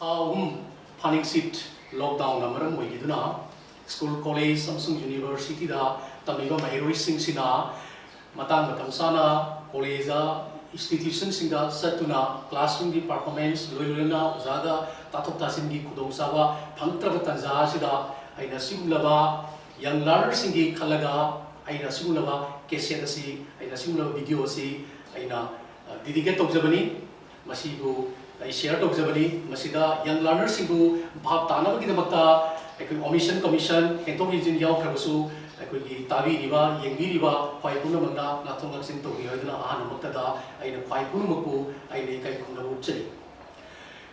फानिंगसिट lockdown अमरम ओइगिदुना school college अमसुंग university दा तमिबा महिरोई सिंगसिना Matang मतमसाना college institution सिंगा सतुना classroom की परफॉर्मेंस लोइलोना उजागा ताथोक तासिन की खुदोंसावा फंगत्रब तंजा सिदा आइना सिगुलबा यंग लर्नर सिंगी खलगा आइना सिगुलबा केसेट असि आइना सिगुलबा वीडियो असि आइना डिडिकेट तौजबनी मसिबु शेयर तौजबनी मसिदा यंग लर्नर सिंगु भाव तानबगिदमक्ता अखोई ओमिशन कमीशन हेंथोक हिजिन यावख्रबसु अखोई ताबीरिबा येंगिरिबा ख्वाई पुनमंगा नाथोंग लक्सिन तौगी हाइदना अहानमक्तदा आइना ख्वाई पुनमकु आइना इकाई खुंदबु चली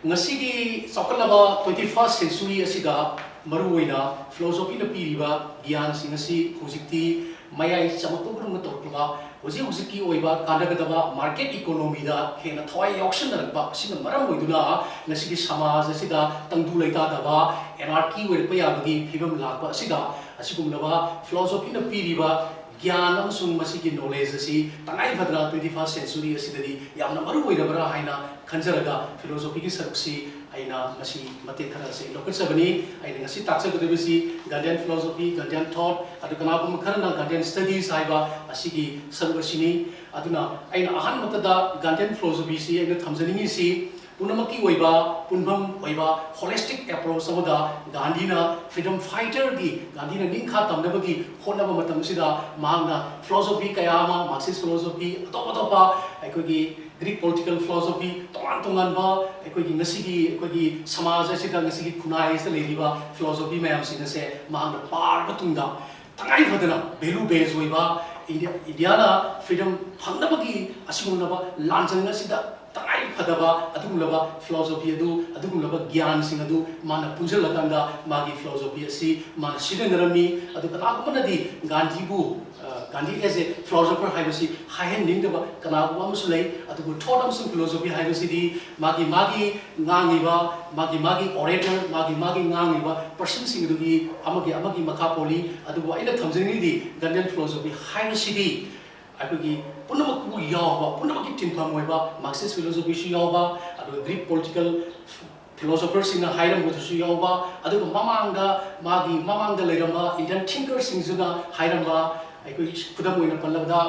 ngasi sakalaba 21st century asida maruoina philosophy na piriba gyan singasi hujikti mayai chamakogrum torkba hujiki oiba kanagadaba market economy da hena thwai auction ba singa maram oiduna ngasi samaj asida tangdu leita daba anarchy oirpa yabagi phibam lakba asida asigumlaba philosophy na piriba ज्ञान की knowledge तंगाई भद्रा 21st century मरुबरा है खनजरगा philosophy की सरुक्सी मते खरा से लोकसबनी ताकसगदबसी Gandhian philosophy Gandhian thought कनागुम खरना गार्डियन स्टडीज है सरुगसिनी अहन मतदा गार्डियन फिलोसॉफी से थमजनी पुनमकी ओइबा पुनभम ओइबा होलिस्टिक अप्रोच समदा गांधीना फ्रीडम फाइटर की गांधीना निंखा तमनबगी होनबा मतमसिदा मांगना फिलोसॉफी कयामा मार्क्सिस्ट फिलोसॉफी अतोपा अखोगी ग्रीक पॉलिटिकल फिलोसॉफी तोंगान तोंगानबा अखोगी ngasiगी अखोगी समाज असिदा ngasiगी खुनाई से लेरिबा फिलोसॉफी मैम सिनसे मांगना पार बतुंगा तंगाई भदना वैल्यू बेस ओइबा इंडियाना फ्रीडम फंगनबगी असिमुनबा लांजंग असिदा तंगाई फदबा अदुगुलबा फिलोसॉफी अदुगुलबा ज्ञान सिंग अदु माना पुंजलकंदा मागी फिलोसॉफी असि माना सिदनरमी अदु कनागुमनदी गांधी एज ए फिलोसोफर हाइबसी हायन निंगदबा कनागुम अमसु लई अदुगु थॉट अमसु फिलोसॉफी हाइबसिदी मागी ngangiba मागी ओरेटर मागी ngangiba पर्सन सिंग दुगी अमगी मखा पोली अदुगु आइना थमजनिदी गांधीन फिलोसॉफी हाइबसिदी अखोगी पुनमकु यावबा पुनमकी टिनफम ओइबा मार्क्सिस्ट फिलोसॉफी सु यावबा अदु ग्रीक पॉलिटिकल फिलोसोफर सिंग हाइरम गुसु यावबा अदु ममांगा लेरमा इंडियन थिंकर सिंगजुना हाइरमबा अखोगी खुदम ओइना पल्लबदा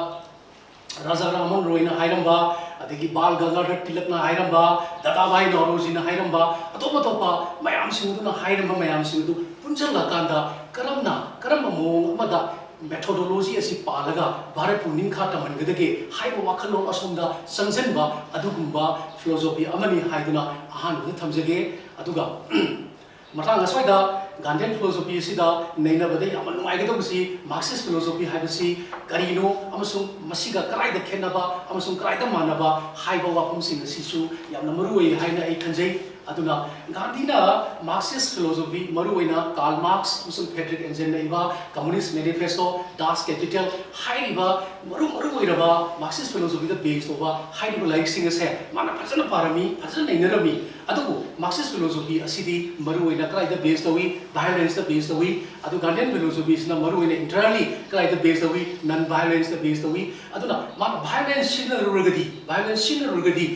राजा रामन रोइना हाइरमबा अदगी बाल गंगाधर तिलकना हाइरमबा दादाभाई नौरोजीना हाइरमबा अतोपा मयाम सिंगदुना हाइरमबा मयाम सिंगदु पुंजलकांदा करम मोंग अमदा मेथोडोलॉजी असि पालगा भारत पुनिंखा तमनगदगे हाइबो वाखलों असोमदा संजनबा अदुगुंबा फिलोसॉफी अमनी हाइदुना अहान थमजगे अदुगा मथांग असवाइदा गांधीन फिलोसॉफी सिदा नैनबदे याम नुआइगदबसी मार्क्सिस्ट फिलोसॉफी हाइबसी करिनो अमसुंग मसिगा कराइदा खेनबा अमसुंग कराइदा मानबा हाइबो वाफमसिंग सिसु याम मरुई हाइना आई खंजै अदुना गांधीना मार्क्सिस्ट फिलोसॉफी मरुइना कार्ल मार्क्स अमसुंग फ्रेडरिक एंजल नैबा कम्युनिस्ट मैनिफेस्टो डास कैपिटल हाइबा मरुइरबा मार्क्सिस्ट फिलोसॉफी दा बेस्ड ओबा हाइबो लाइक सिंग से माना फजन पारमी फजन नैनरमी अदुबु मार्क्सिस्ट फिलोसॉफी असिदी मरुइना कराइदा बेस्ड ओवी वायलेंस दा बेस्ड ओवी अदु गांधीन फिलोसॉफी सिना मरुइना इंटरनली कराइदा बेस्ड ओवी नॉन वायलेंस दा बेस्ड ओवी अदुना माना वायलेंस सिना रुगदी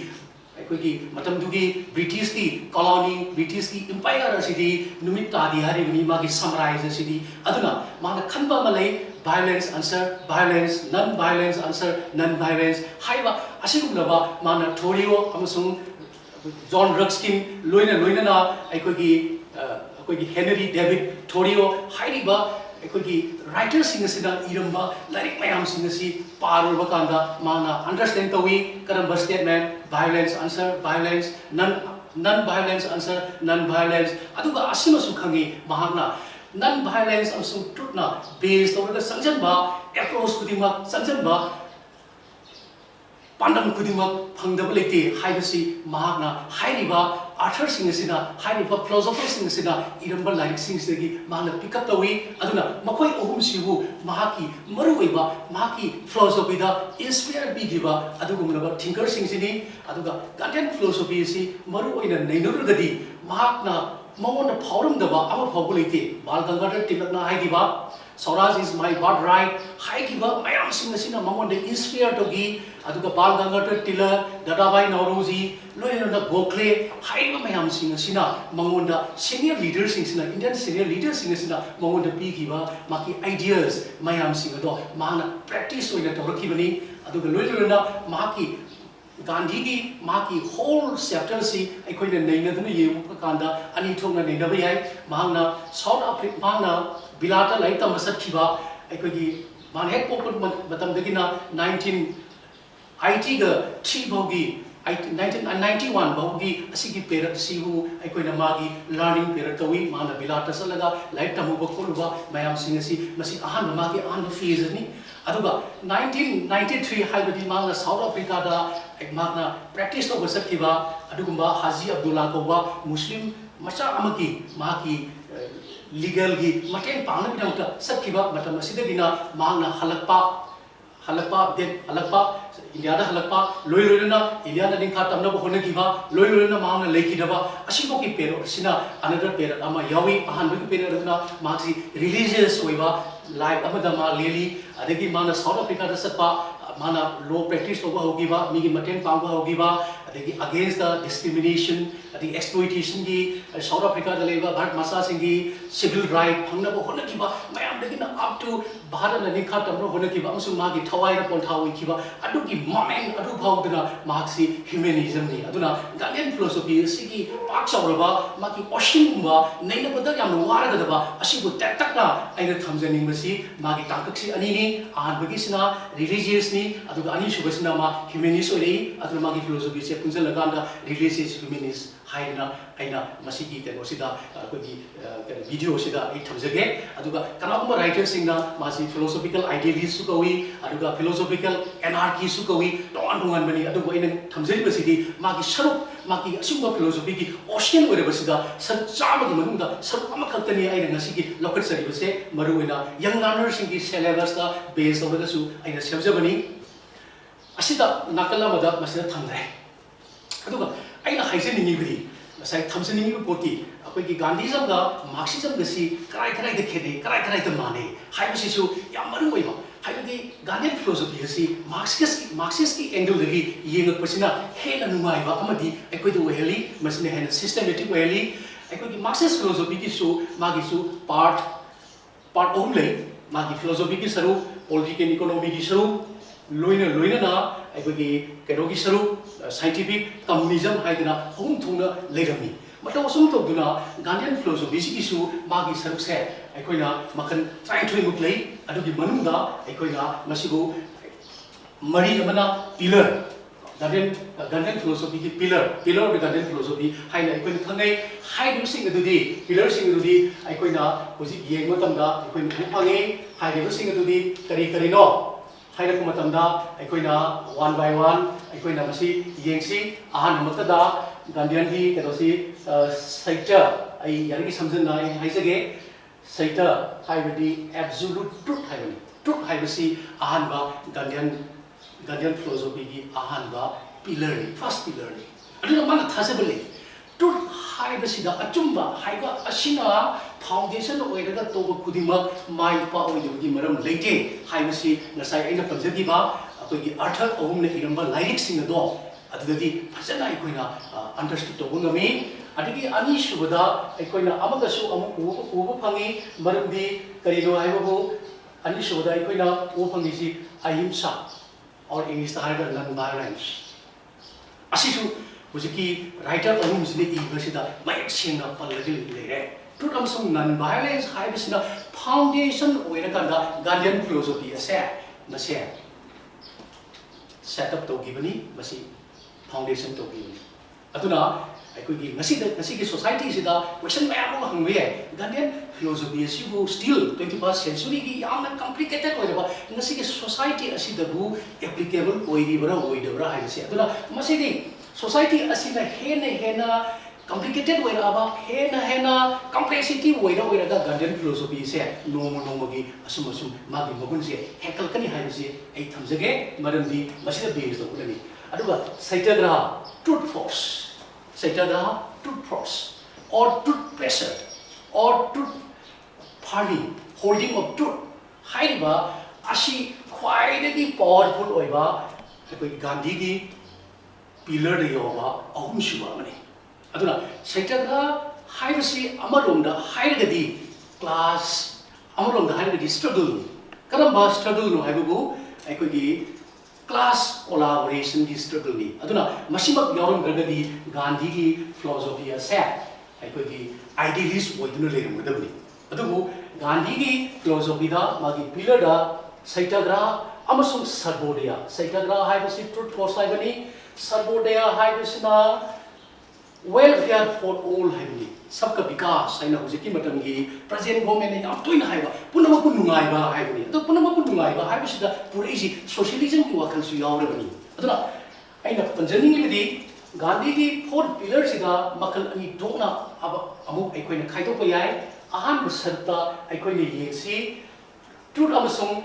अखोगी मतमदुगी ब्रिटिश की कॉलोनी ब्रिटिश की एम्पायर असिदी नुमित तादी हारिबनी मागी समराइज असिदी अदुना माना खनबा मलै violence answer violence non violence हाइबा असिगुलबा माना थोरियो अमसुंग John Ruskin लोइना अखोगी Henry David Thoreau हाइबा अखोगी राइटर सिंगसिना इरंबा लाइक मयाम सिंगसि पारुबा कांदा माना अंडरस्टैंड तवी करंबा statement violence answer violence non violence answer non violence अदुगा असिमसु खंगी महागना नॉन वायलेंस अमसु ट्रुथना बेस्ड तौरगा संजनबा अप्रोच खुदिमा संजनबा पांडम खुदिमा फंगदब लेते हाइबसी महागना हाइरिबा आर्थर सिंगसिना हाइरिबा फिलोसोफर सिंगसिना इरंबा लाइक सिंगसगी माना पिकअप तवी अदुना मखोय अहुम सिबु महाकी मरुइबा महाकी फिलोसॉफी दा इंस्पायर बिगिबा अदुगुमनबा थिंकर सिंगसिनी अदुगा गांधीन फिलोसॉफी सि मरुइना नैनरुगदी महाकना मंगोन फाउरम दबा अमा फाउबु लेते बाल गंगाधर तिलकना हाइगिबा swaraj is my birthright हाइगिबा मयाम सिंह सिना मंगोन दे इंस्पायर तोगी अदुगा बाल गंगाधर तिलक दादाभाई नौरोजी लोइना गोखले हाइबा मयाम सिंह सिना मंगोन दा सीनियर लीडर सिंह सिना इंडियन सीनियर लीडर सिंह सिना मंगोन दा पीगिबा माकी आइडियाज मयाम सिंह दो माना प्रैक्टिस ओइना तोरखिबनी अदुगा लोइना माकी गांधी की माकी होल चैप्टर से अखोइना नैनदुना येबु कांदा अनि थोंना नैनबा याय मांगना साउथ अफ्रीका मांगना बिलाता लाइक तम सखिबा अखोगी मान हेक पोपन मतमदगिना 1980 गा 3 भौगी 1991 भौगी असिगी पेरक सिहु अखोइना मागी लर्निंग पेरक तवी माना बिलाता सलगा लाइक तमुबा खोलुबा मयाम सिंगसी मसी अहान मागी अहान फेज नि अदुगा 1993 हाइबदी मांगना साउथ अफ्रीका दा मांगना प्रैक्टिस तो बसकिबा अदुगुंबा हाजी अब्दुल्ला कोबा मुस्लिम मचा अमकी माकी लीगल की मटेन पांगना बिना सकिबा मतम असिदगिना मांगना हलकपा इंडिया दा हलकपा लोइलोइना इंडिया दा निखा तमना होनगिबा लोइलोइना मांगना लेखिदबा असिबो की पेरो सिना अनदर पेरो अमा यावी अहान बगी पेरो रना माक्सी रिलीजियस ओइबा लाइफ अमदा मा लेली अदगी माना साउथ अफ्रीका दा सपा माना लो प्रैक्टिस तोबा होगिबा मिगी मटेन पांगबा होगिबा अदगी अगेंस्ट द डिस्क्रिमिनेशन अदगी एक्सप्लॉइटेशन की साउथ अफ्रीका दा लेबा भारत मासा सिंगी सिविल राइट फंगनबो होनगिबा मयाम दगिना अप टू भारत दा निखा तमनो होनगिबा अमसु मागी थवाइरा पोंथाव इखिबा अदुगी मोमेंट अदु भावदना माक्सी ह्यूमनिज्म नि अदुना गांधीयन फिलोसफी सिगी पाक सौरबा मागी ओशिनबा नैनबदा याम वारगदबा असिबु तक्तकना आइना थमजनिंगबसी मागी तांकक्सी अनिनि आहानबगिसिना रिलीजियस नि अदुगा अनि सुबसिना मा ह्यूमनिस्ट ओइरै अदु मागी फिलोसफी से पुंजलगांदा रिलीजियस ह्यूमनिस्ट हाइना आइना मसिगी केनोसिदा अखोगी वीडियो सिदा आई थमजगे अदुगा कनागुंबा राइटर सिंगना मासी फिलोसॉफिकल आइडियलिस्ट सु कवी अदुगा फिलोसॉफिकल एनार्की सु कवी तोन तोंगन बनी अदुगा इन थमजरिबसिदी मागी सरुप मागी असुंबा फिलोसॉफी की ओशियन ओइरबसिदा सर चामगी मनुंदा सर अमखक्तनी आइना ngasiगी लोकटसरिबसे मरुइना यंग लर्नर सिंगी सिलेबस दा बेस ओबदसु आइना सेमजबनी असिदा नाकलमदा मसिदा थंगरे अदुगा आइना हाइजनिंगिबदी साइ थमजनिंगिबो पोती अखोगी गांधीजम दा मार्क्सिज्म गसी कराय कराय द खेदे कराय कराय द माने हाइबसिसु याम मरु ओइबा हाइबदी गांधीयन फिलोसफी गसी मार्क्सिस्ट की एंगल दगी येंगपसिना हेना नुमाइबा अमदी अखोइदो वेहली मसिने हेना सिस्टमैटिक वेहली अखोगी मार्क्सिस्ट फिलोसफी की सु मागिसु पार्ट ओम ले मागी फिलोसफी की सरू पॉलिटिकल इकोनॉमी की सरू लोइना ना अखोगी केरोगी सरू साइंटिफिक कम्युनिज्म हाइदना होम थुना लेरमी मतौ सुम तौदुना गांधीयन फिलोसफी सिकिसु मागी सरू से अखोइना मखन ट्राइथ्री मुक ले अदुगी मनुंदा अखोइना मसिगु मरी अमना पिलर गांधीयन फिलोसफी की pillar of the Gandhian philosophy हाइना अखोइना खंगै हाइदु सिंग अदुदी पिलर सिंग अदुदी अखोइना हुजि येंग मतमदा अखोइना उफांगे हाइदु सिंग अदुदी करिनो हाइरक मतमदा अखोइना वन बाय वन अखोइना मसी येंगसी अहान मतदा गांधीयन की केदोसी सैटा आई यारगी समझना आई हाइजगे सैटा हाइबदी एब्सोल्यूट ट्रुथ हाइबसी अहान बा गांधीयन फिलोसफी की अहान बा पिलर नि फर्स्ट पिलर नि अदुना माना थाजबले ट्रुथ हाइबसिदा अचुंबा हाइबा असिना फाउंडेशन ओइरगा तोब खुदिमक माइ पा ओइदबगी मरम लेते हाइबसी नसाइ आइना पंजगिबा अखोगी अर्थ अहुम ने इरंबा लाइरिक सिंग दो अदुदगी फजना अखोइना अंडरस्टैंड तोबंगमी अदगी अनि सुबदा अखोइना अमगसु उब फंगी मरमदी करिनो हाइबबो अनि सुबदा अखोइना उब फंगिसी अहिंसा और इंग्लिश हाइगा नॉन वायलेंस असिसु हुजिकी राइटर अहुम सिने इबसिदा माइक सेंगा पल्लगी लेरे ट्रुथ अमसुंग नॉन वायलेंस हाइबसिना फाउंडेशन ओइरकांदा गांधीयन फिलोसफी असे मसे सेटअप तोगिबनी मसी फाउंडेशन तोगिबनी अदुना अखोगी ngasi सोसाइटी सिदा क्वेश्चन मयाम हंगबे गांधीयन फिलोसफी सिबु स्टिल 21st सेंचुरी की यामना कॉम्प्लिकेटेड ओइरबा ngasi सोसाइटी असिदबु एप्लीकेबल ओइरिबरा ओइदबरा हाइसे अदुना मसिदी सोसाइटी असिना हेना complicated ओइराबा हेना complexity ओइरागा गांधीयन फिलोसफी से नोमगी असुम मागी मगुनसे हेकलकनी हाइसे आई थमजगे मरमदी मसिदा बेस तोकुलनी अदुगा Satyagraha truth force or truth pressure or truth farming, holding of truth. Haiba ashi khwaidagi powerful oiba Gandhi ki pillar de yoba ahum shuba mani. Aduna Satyagraha haibasi amaromda hairagadi class amaromda hairagadi struggle. Karamba struggle no haibabu aikogi class collaboration ki struggle ni. Aduna masimak yoram gagadi Gandhi ki philosophy ase aikogi idealist oiduna leramgadabni. Adubu Gandhi ki philosophy da magi pillar da Satyagraha amasung Sarvodaya. Satyagraha haibasi truth force haibani. Sarvodaya haibasina welfare for all haibani. Sabka vikas haina hujiki matamgi present government ne yam toina haiba punamaku nungaiba haibani. Adu punamaku nungaiba haibasida puraisi socialism ki wakal su yaurabani. Aduna aina panjani ngidi Gandhi ki four pillars sida makal ani dokna amu aikoina khaidokpa yai ahan sarta aikoina yengsi truth amasung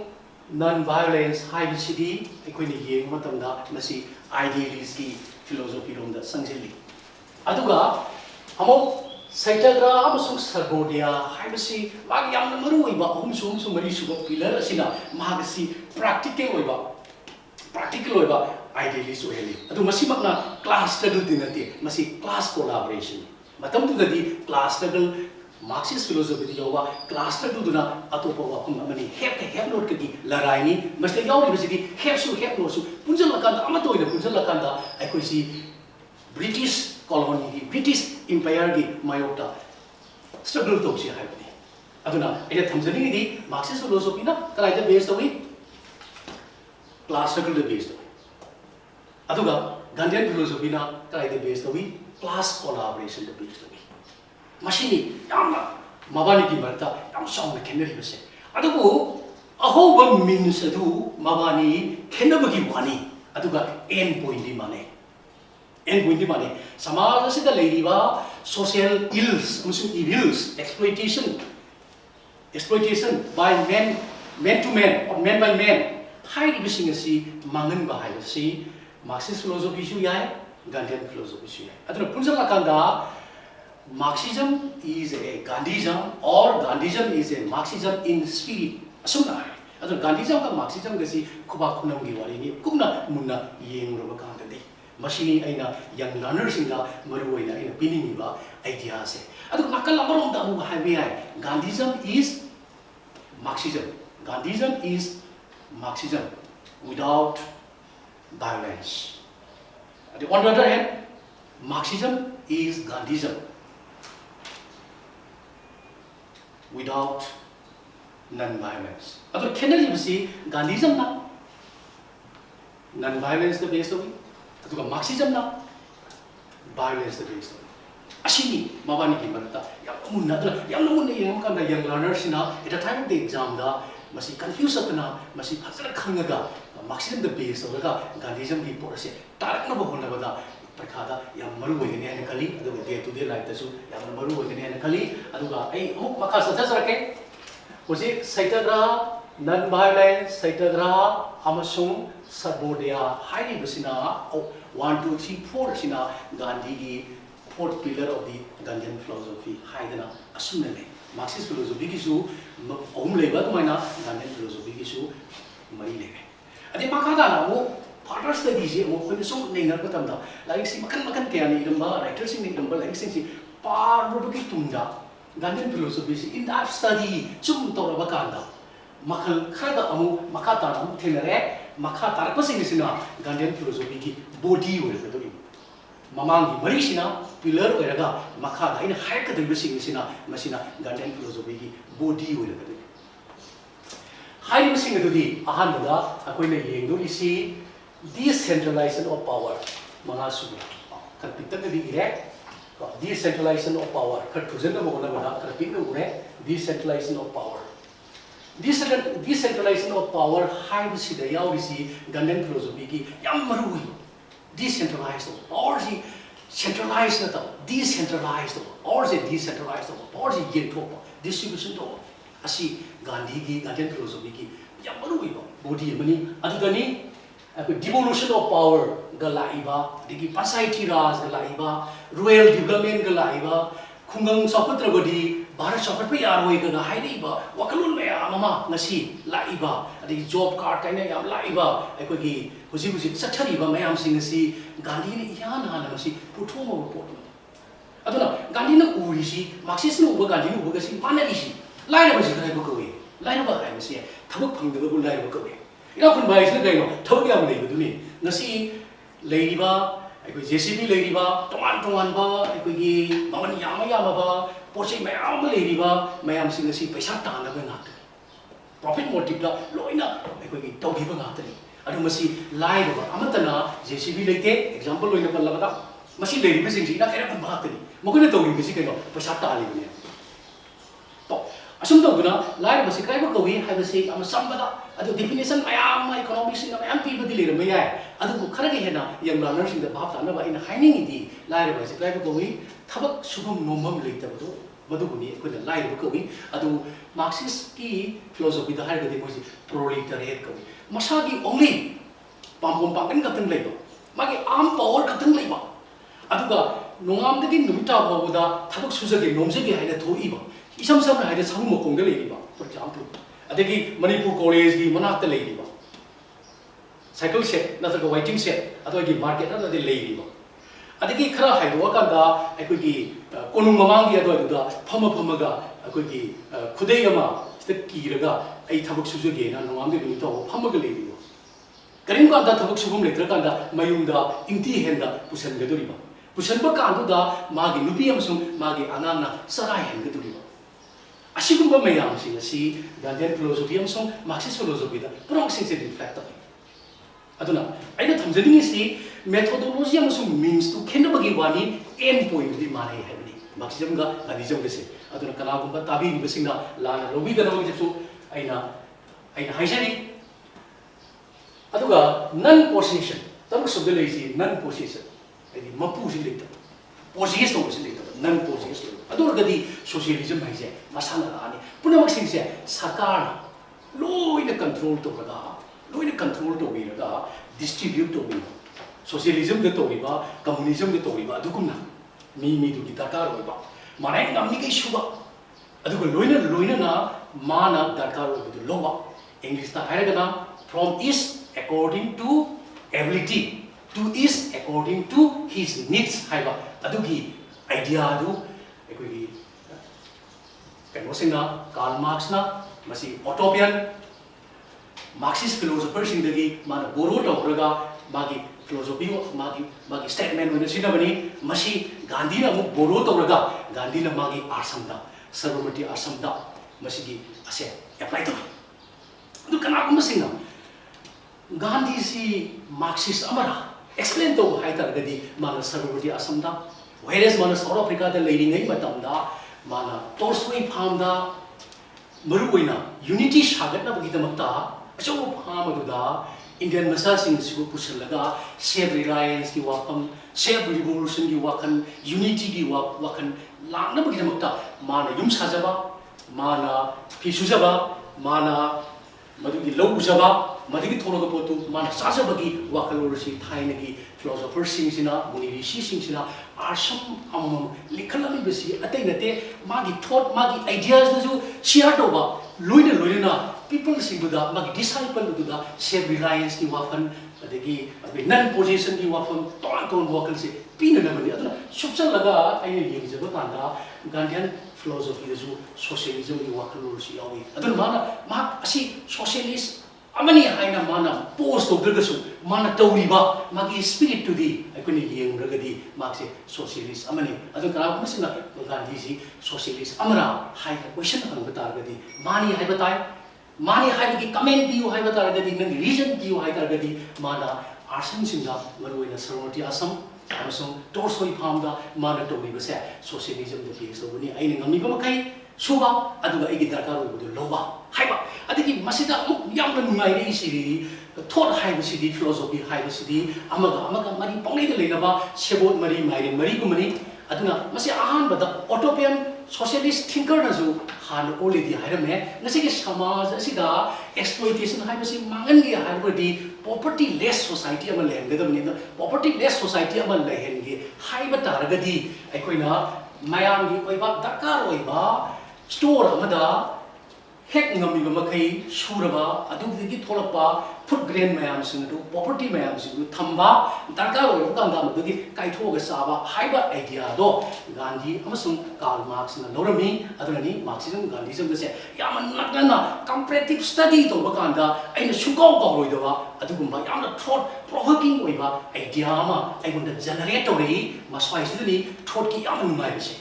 non-violence haibasidi aikoina yeng matamda masi idealist ki philosophy romda sangjeli. Aduga amo Satyagraha amasung Sarvodaya haibasi magi yamna maruoiba ahum mari suba pillar asina magasi practical oiba idealist oiheli. Adu masimakna class struggle dinati masi class collaboration. Matamdudadi class struggle Marxist philosophy yoga class struggle duna atopa wakum amani hep note kadi laraini masla yauri basidi hep no su punjal lakanda amatoina punjal lakanda aikoisi British colony di British empire gi mayota struggle to si haibani aduna ida thamjani di Marxist philosophy na kalaida based awi class struggle the based aduga Gandhian philosophy na kalaida based awi class collaboration the based awi machine yamna mabani ki marta yam song khenari base adugo ahoba means adu mabani khenabagi wani aduga end point di mane end point di mane samaj asida leiriba social ills evils exploitation by men to men or men by men high bising asi mangan ba hai si Marxist philosophy su yai Gandhian philosophy su yai aduna punjala kanda Marxism is a Gandhism or Gandhism is a Marxism in spirit. Asumna. Adu Gandhism ka Marxism kasi kuba kunam gi wari ni kumna munna yenguraba kanda de. Machine aina young learners inga maru aina aina pining ba idea se. Adu nakal amarom da mu hawe ai. Gandhism is Marxism. Gandhism is Marxism without violence. On the other hand, Marxism is Gandhism without non-violence. Adur khenali basi Gandhism na non-violence the based awi. Aduga Marxism na violence the based awi. Ashini mabani ki marata yamunna adula yamnamunna yeng kanda young learners na at the time of the exam da masi confuse apna masi phasana khangaga Marxism the based awaga Gandhism ki porase tarakna ba honna bada Prakada yang maru begini ane kali, aduga day to day life tasu yang maru begini ane kali, aduga ay amuk makas saja sarake, usi Satyagraha non-violence Satyagraha amasung Sarvodaya highly basina 1, 2, 3, 4 sina Gandhi ki fourth pillar of the Gandhian philosophy haidana asumne Marxist philosophy kisu leba tumaina Gandhian philosophy kisu mari lege. Adi makada na mo further studies mo kung so nengar ko tamda like si makan kaya ni idamba writers ni idamba like si pardo ki tunda Gandhian philosophy si in that study sum to ra bakanda makal khada amu makata amu thenare makata ra pasing sina Gandhian philosophy ki body we ko to mamang mari sina pillar we raga makada in high ka de sina masina Gandhian philosophy ki body we ko to high sing to di ahan da akoi na yeng do isi decentralization of power mga suba kalpitan na di direct decentralization of power katuzan na mo na bada kalpit na ure decentralization of power decentralization of power high sida yaw isi Gandhian philosophy ki yam marui decentralized or si centralized na ta decentralized or si decentralized or si yento distribution to asi Gandhi ki Gandhian philosophy ki yam marui body mani adugani devolution of power galaiba digi panchayati raj galaiba rural development galaiba खुंगंग चाउखत्रबदी भारत चाउखत्प यारोय गा हाइरिबा वकलुन मयाम अमा ngasi लाइबा अदि जॉब कार्ड काइना याम लाइबा अखोगी हुजि हुजि चथरिबा मयाम सिंग si गांधी ने यान हाना ngasi पुथोम रिपोर्ट अदुना गांधी ने उरिसी मार्क्सिस्ट ने उबा गांधी ने उबा गसी मानरिसी लाइना बसी खराय बकवे लाइना बा हाय मसी थबक फंगदबा बु लाइना बकवे इरा खुन बाइस ने गइनो थबक याम लेबदुनी ngasi लेरिबा अखोई जेसीबी लेरिबा तोमान तोमान बा अखोगी ममन यामा यामा बा पोचे मयाम लेरिबा मयाम सिंग si पैसा तानबा नाक प्रॉफिट मोटिव दा लोइना अखोगी तौगिबा नातनी अदु मसी लाइबा अमतना जेसीबी लेते एग्जांपल लोइना पल्लबदा मसी लेरिबा सिंग ना केरा बन बातनी मकोइना तौगिबा सि कइनो पैसा तालिबने तो असम तौदुना लाइबा सि क्राइबा कवी हाइबसि अम संबदा अदु डेफिनेशन मयाम इकोनॉमिक्स इन मयाम पीबदि लेरम याय अदु खरगे हेना यंग लर्नर सिंग द भाव तानबा इन हाइनिंग इदि लाइबा सि क्राइबा कवी थबक सुगम नोमम लेतबदो मधुबुनी अखोइना लाइबा कवी अदु मार्क्सिस्ट की फिलोसॉफी द हाइरगदि मोसि प्रोलेटारिएट कवी मसागी ओनली पामपोम पाकन कतन लेबा मागी आम पावर कतन लेबा अदुगा नोंगामदगी नुमिता बावदा थबक सुजगे नोमजगे हाइना थोइबा इसम समना हाइना सामु मकोंग लेरिबा फॉर एग्जांपल अदगी मणिपुर कॉलेज की मनाक्ता लेरिबा साइकिल सेट नतरगा वेटिंग सेट अदगी मार्केट अददि लेरिबा अदगी खरा हाइदो कांदा अखोगी कोनुंग ममांगी अदुदा फम फमगा अखोगी खुदै अमा स्ते कीरगा आई थबक सुजुगे ना नोंगामदे नुमिता फमगा लेरिबा करिम कांदा थबक सुगम लेत्र कांदा मयुंदा इंती हेंदा पुसनगदुरिबा पुसनबा कांदुदा मागी नुपी अमसुंग मागी अनांगना सराय हेंगदुरिबा असिगुंबा मयाम सिंग asi गांधीयन फिलोसॉफी अमसुंग मार्क्सिस्ट फिलोसॉफी दा पुरंग सिंग से रिफ्लेक्ट तब अदुना आइना थमजदिंग सी मेथोडोलॉजी अमसुंग मीन्स टू खेनबगी वानी एंड पॉइंट दि माने हैबनी मार्क्सिज्म गा गांधीज्म गे से अदुना कनागुंबा ताबी बिसिंगना लाना रोबी दनबगी जेसु आइना हाइजरी अदुगा नन पोसेशन तब शब्द लेजी नन पोसेशन आइदि मपु सिंग लेत पोसेस तो सिंग लेत नन पोसेस अदुरगदी सोशलिज्म हाइजे मसाना आने पुनमक सिंगसे सरकार लोइना कंट्रोल तोरगा लोइना कंट्रोल तोबिरगा डिस्ट्रीब्यूट तोबिबा सोशलिज्म दे तोबिबा कम्युनिज्म दे तोबिबा अदुकुमना मी दुगी दरकार होइबा माने नमनि के सुबा अदुगा लोइना लोइना ना माना दरकार होइबदु लोबा इंग्लिश ता हायरगना from each according to ability to each according to his needs हाइबा अदुगी आइडिया दु अखोगी कनोसिंगना कार्ल मार्क्स ना मसी ऑटोपियन मार्क्सिस्ट फिलोसोफर सिंगदगी माना बोरो तौरगा मागी फिलोसॉफी मागी स्टेटमेंट होने सिनबनी मसी गांधी ना मु बोरो तौरगा गांधी ना मागी आसमदा सर्वमति आसमदा मसीगी असे अप्लाई तो दु कनाकुम सिंगना गांधी सी मार्क्सिस्ट अमरा एक्सप्लेन तो हाइतरगदी माना सर्वमति आसमदा whereas mana South Africa da leading ai matamda mana Tolstoy farm da maruoina unity sagatna bagi damakta acho farm aduda Indian masa sing sigo pusalaga self reliance ki wakam self revolution ki wakan unity ki wakan langna bagi damakta mana yum sajaba mana pisujaba mana madugi low jaba madigi thologa potu mana sajabagi wakalorsi thainagi philosopher singsina munirishi singsina आशम अमम लिखलमी बसी अतै नते मागी thought मागी ideas दजु share तोबा लोइना लोइना people सिंगुदा मागी disciple दुदा self reliance की वाफन अदगी none position की वाफन तोन तोन वोकल से पीन नमनि अदना सुपसन लगा आइने येंजबा कांदा गांधीयन फिलोसॉफी दजु सोशलिज्म की वाकल लोसी यावी अदन माना असी सोशलिस्ट अमनी हाइना माना पोस्ट तौद्रगसु माना तौरिबा मागी स्पिरिट टू दी अखोनी येंग्रगदी माक्से सोशलिस्ट अमनी अदन कनागुमसिना गांधी जी सोशलिस्ट अमरा हाइ क्वेश्चन हंग तारगदी मानी हाइबा ताय मानी हाइबगी कमेंट दियो हाइबा तारगदी नंग रीजन दियो हाइ तारगदी माना आसम सिंगा मरुइना सर्वमति आसम अमसुंग टोर्सोय फामदा माना तौरिबसे सोशलिज्म द बेस तौबनी आइना ngamiba makai सुबा अदुगा एगी दरकार होइबदु लोबा हाइबा अदगी मसिदा यामना नुंगाइरे इसिरि थॉट हाइबसिदि फिलोसॉफी हाइबसिदि अमगा मरि पंगैदा लेनबा सेबोट मरि माइरे मरि गुमनि अदुना मसि अहानबदा ऑटोपियन सोशलिस्ट थिंकर नजु हान ओलेदि हाइरमे नसिगे समाज असिदा एक्सप्लॉइटेशन हाइबसि मांगनगे हाइबदि प्रॉपर्टी लेस सोसाइटी अमा लेहनगदबनि पॉवर्टी लेस सोसाइटी अमा लेहनगे हाइबा तारगदि अखोइना mayam gi oiba dakar oiba store amada hek ngami ba makai suraba adugdagi tholapa food grain mayam sindu property mayam sindu thamba dakar oi kanda madagi kaithoga saba haiba idea do Gandhi amasung Karl Marx na lorami adunani Marxism Gandhism se yaman nakna comparative study to bakanda aina sukau ko roidawa adugumba yamna thought provoking oiba idea ma aigunda generate tori maswai sidani thought ki yaman ngai se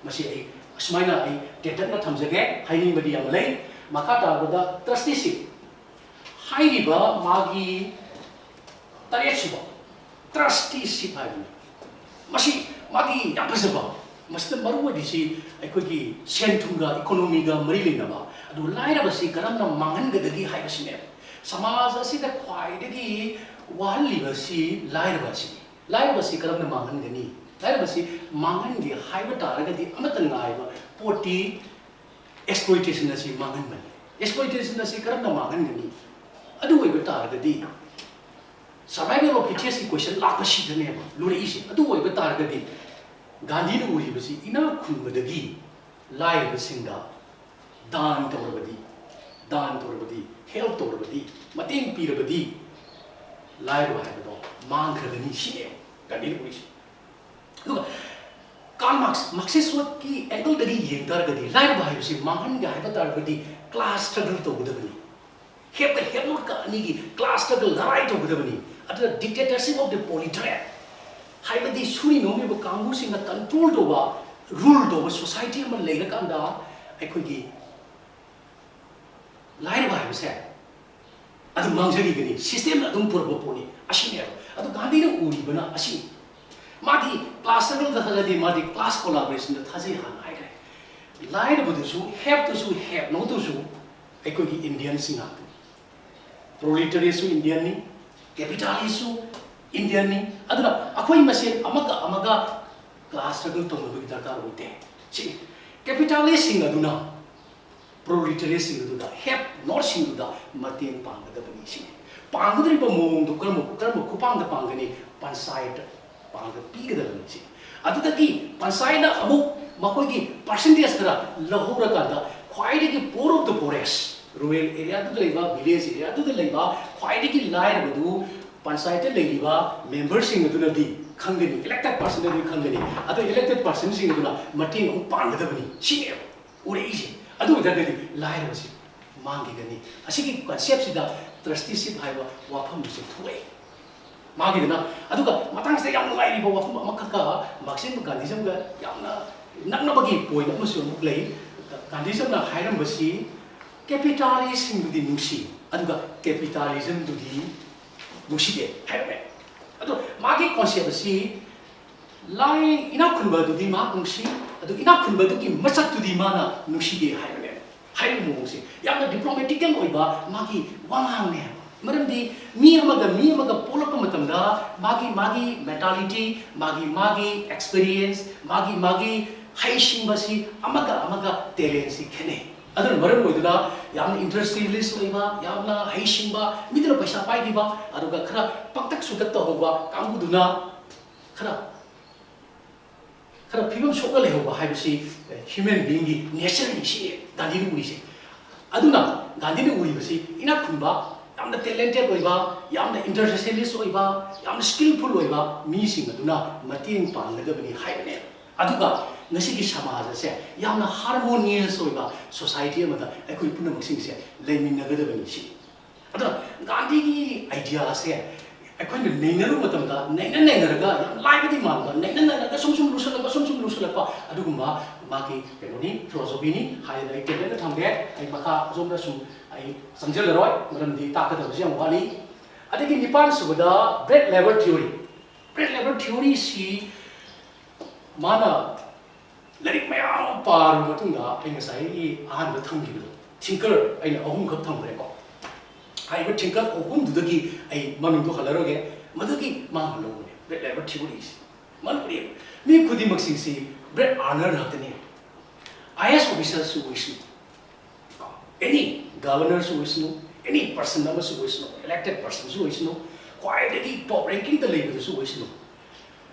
masi ai asmaina ai tetat na thamjage haini badi am lei makata goda trusteeship hairiba magi tarechiba trusteeship haini masi magi yapasaba masti maru disi aikogi senthunga economy ga mari lenaba adu laira basi karamna mangan gadagi haibasine samaj asida khwai dagi wali basi laira basi karamna mangan gani laira basi mangan gi haiba taragadi amatan ngaiba poti exploitation asi mangan bani exploitation asi karamna mangan gani adu oi taragadi survival of fittest question lakasi dane ba lure isi adu oi taragadi Gandhi no uri basi ina khunbadagi lai basinga dan torabadi help torabadi mateng pirabadi lai ro haibado mang khadani shine Gandhi no uri duga Karl Marx Marxist what ki angle dagi yeng taragadi lai ro haibasi mangan ga haiba taragadi class struggle to budabani help the help ka ani gi class struggle right to budabani at the dictatorship of the proletariat haibadi suri nomi ba kangu singa control do ba rule do ba society ma leira kanda aikoi gi lai ba haibse adu mangjari gani system adum purba poni ashine adu Gandhi no uri bana ashi madi class struggle da thagadi madi class collaboration da thaji han haigre lai da budu su have to su have no to su aikoi gi Indian singa proletariat su Indian ni capitalist su Indian ni aduna akhoi masen amaga class struggle to no darkar hoite chi capitalist sing aduna proletariat sing aduna have not sing aduna mateng pangada bani sing pangudri ba mong do karmo kupang da pangani panchayat pangda pigada bani sing aduda ki panchayat na amu makoi ki percentage kara lahura kada khwaide ki poor of the poorest rural area to leiba village area to leiba khwaide ki lai badu Panchayat legiba members sing aduna di khangani elected person di khangani adu elected person sing aduna mating upang gadabani sine ure isi adu dagadi lai basi mangi gani asigi concept sida trusteeship haiba wafam se thue magi na aduga matang se yam ngai ri ba wafam amakaka Marxism Gandhism ga yamna nakna bagi point amusu lei Gandhism na hairam basi capitalism di nusi aduga capitalism di Mushide, hairme. Ado magi concept si lai ina kunba du di ma nushi, ado ina kunba du ki masak tu di mana nushide hairme. Hair mo si. Yang diplomatical oiba magi wangang ne. Maram di mi amaga polo pamatamda magi mentality, magi experience, magi haishing basi amaga talent si kene. Adun maram oidula yamna industrialist oiba yamna haishingba midra paisa paidiba aduga khara paktak sugat to hoba kanguduna khara phibam sokal hoba haibasi human being gi nature ni si Gandhi ni uri si aduna Gandhi ni uri basi ina khunba yamna talented oiba yamna industrialist oiba yamna skillful oiba mi sing aduna mating panglaga bani haibane aduga ngasigi samaj se yamna harmonious oiba society amada ekoi puna maksing se leiminagada bani si aduna Gandhi gi idea se ekoi neinaru matamda neinaga yam laibadi manga neinaga sumsum lusulapa aduguma maki penoni philosophy ni highlight tele thambe ai maka zomra sum ai samjel roi maramdi takada bjang wali adigi nipan subada bread level theory si mana Larik mayam par matungda aina sai ahan ba thamgido thinker aina ahum khap thamre ko ai ba thinker ahum dudagi ai maming to halaroge madagi ma haloge bread level theories manpuri mi khudi maksing si bread honor hatne IS officers su wisnu any governor su wisnu any person su wisnu elected person su wisnu quite top ranking the label su wisnu